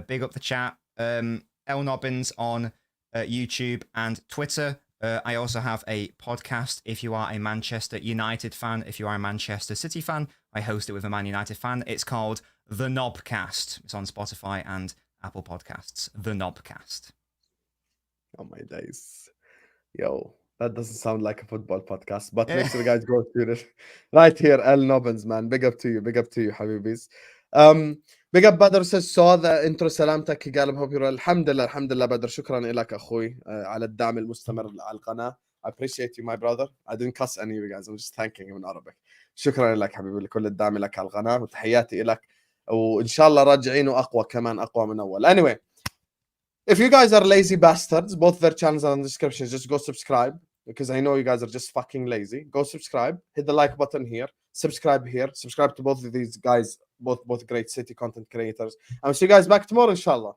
big up the chat. L Nobbins on YouTube and Twitter. I also have a podcast. If you are a Manchester United fan, if you are a Manchester City fan, I host it with a Man United fan. It's called The Knobcast. It's on Spotify and Apple Podcasts. The Knobcast.
Oh my days. Yo, that doesn't sound like a football podcast, but make sure the guys go to it. Right here, L Nobbins, man. Big up to you, Habibis. Big up Badr says saw the intro سلامتك قال hope you're الحمد لله بدر شكرا لك أخوي على الدعم المستمر على القناة. I appreciate you my brother. I didn't cuss any of you guys. I'm just thanking you in Arabic. شكرا لك حبيبي لكل الدعم لك على القناة وتحياتي لك وإن شاء الله راجعين وأقوى كمان أقوى من أول. Anyway, if you guys are lazy bastards, both their channels are in the description. Just go subscribe because I know you guys are just fucking lazy. Go subscribe. Hit the like button here. Subscribe here. Subscribe to both of these guys. Both great city content creators. I'll see you guys back tomorrow, inshallah.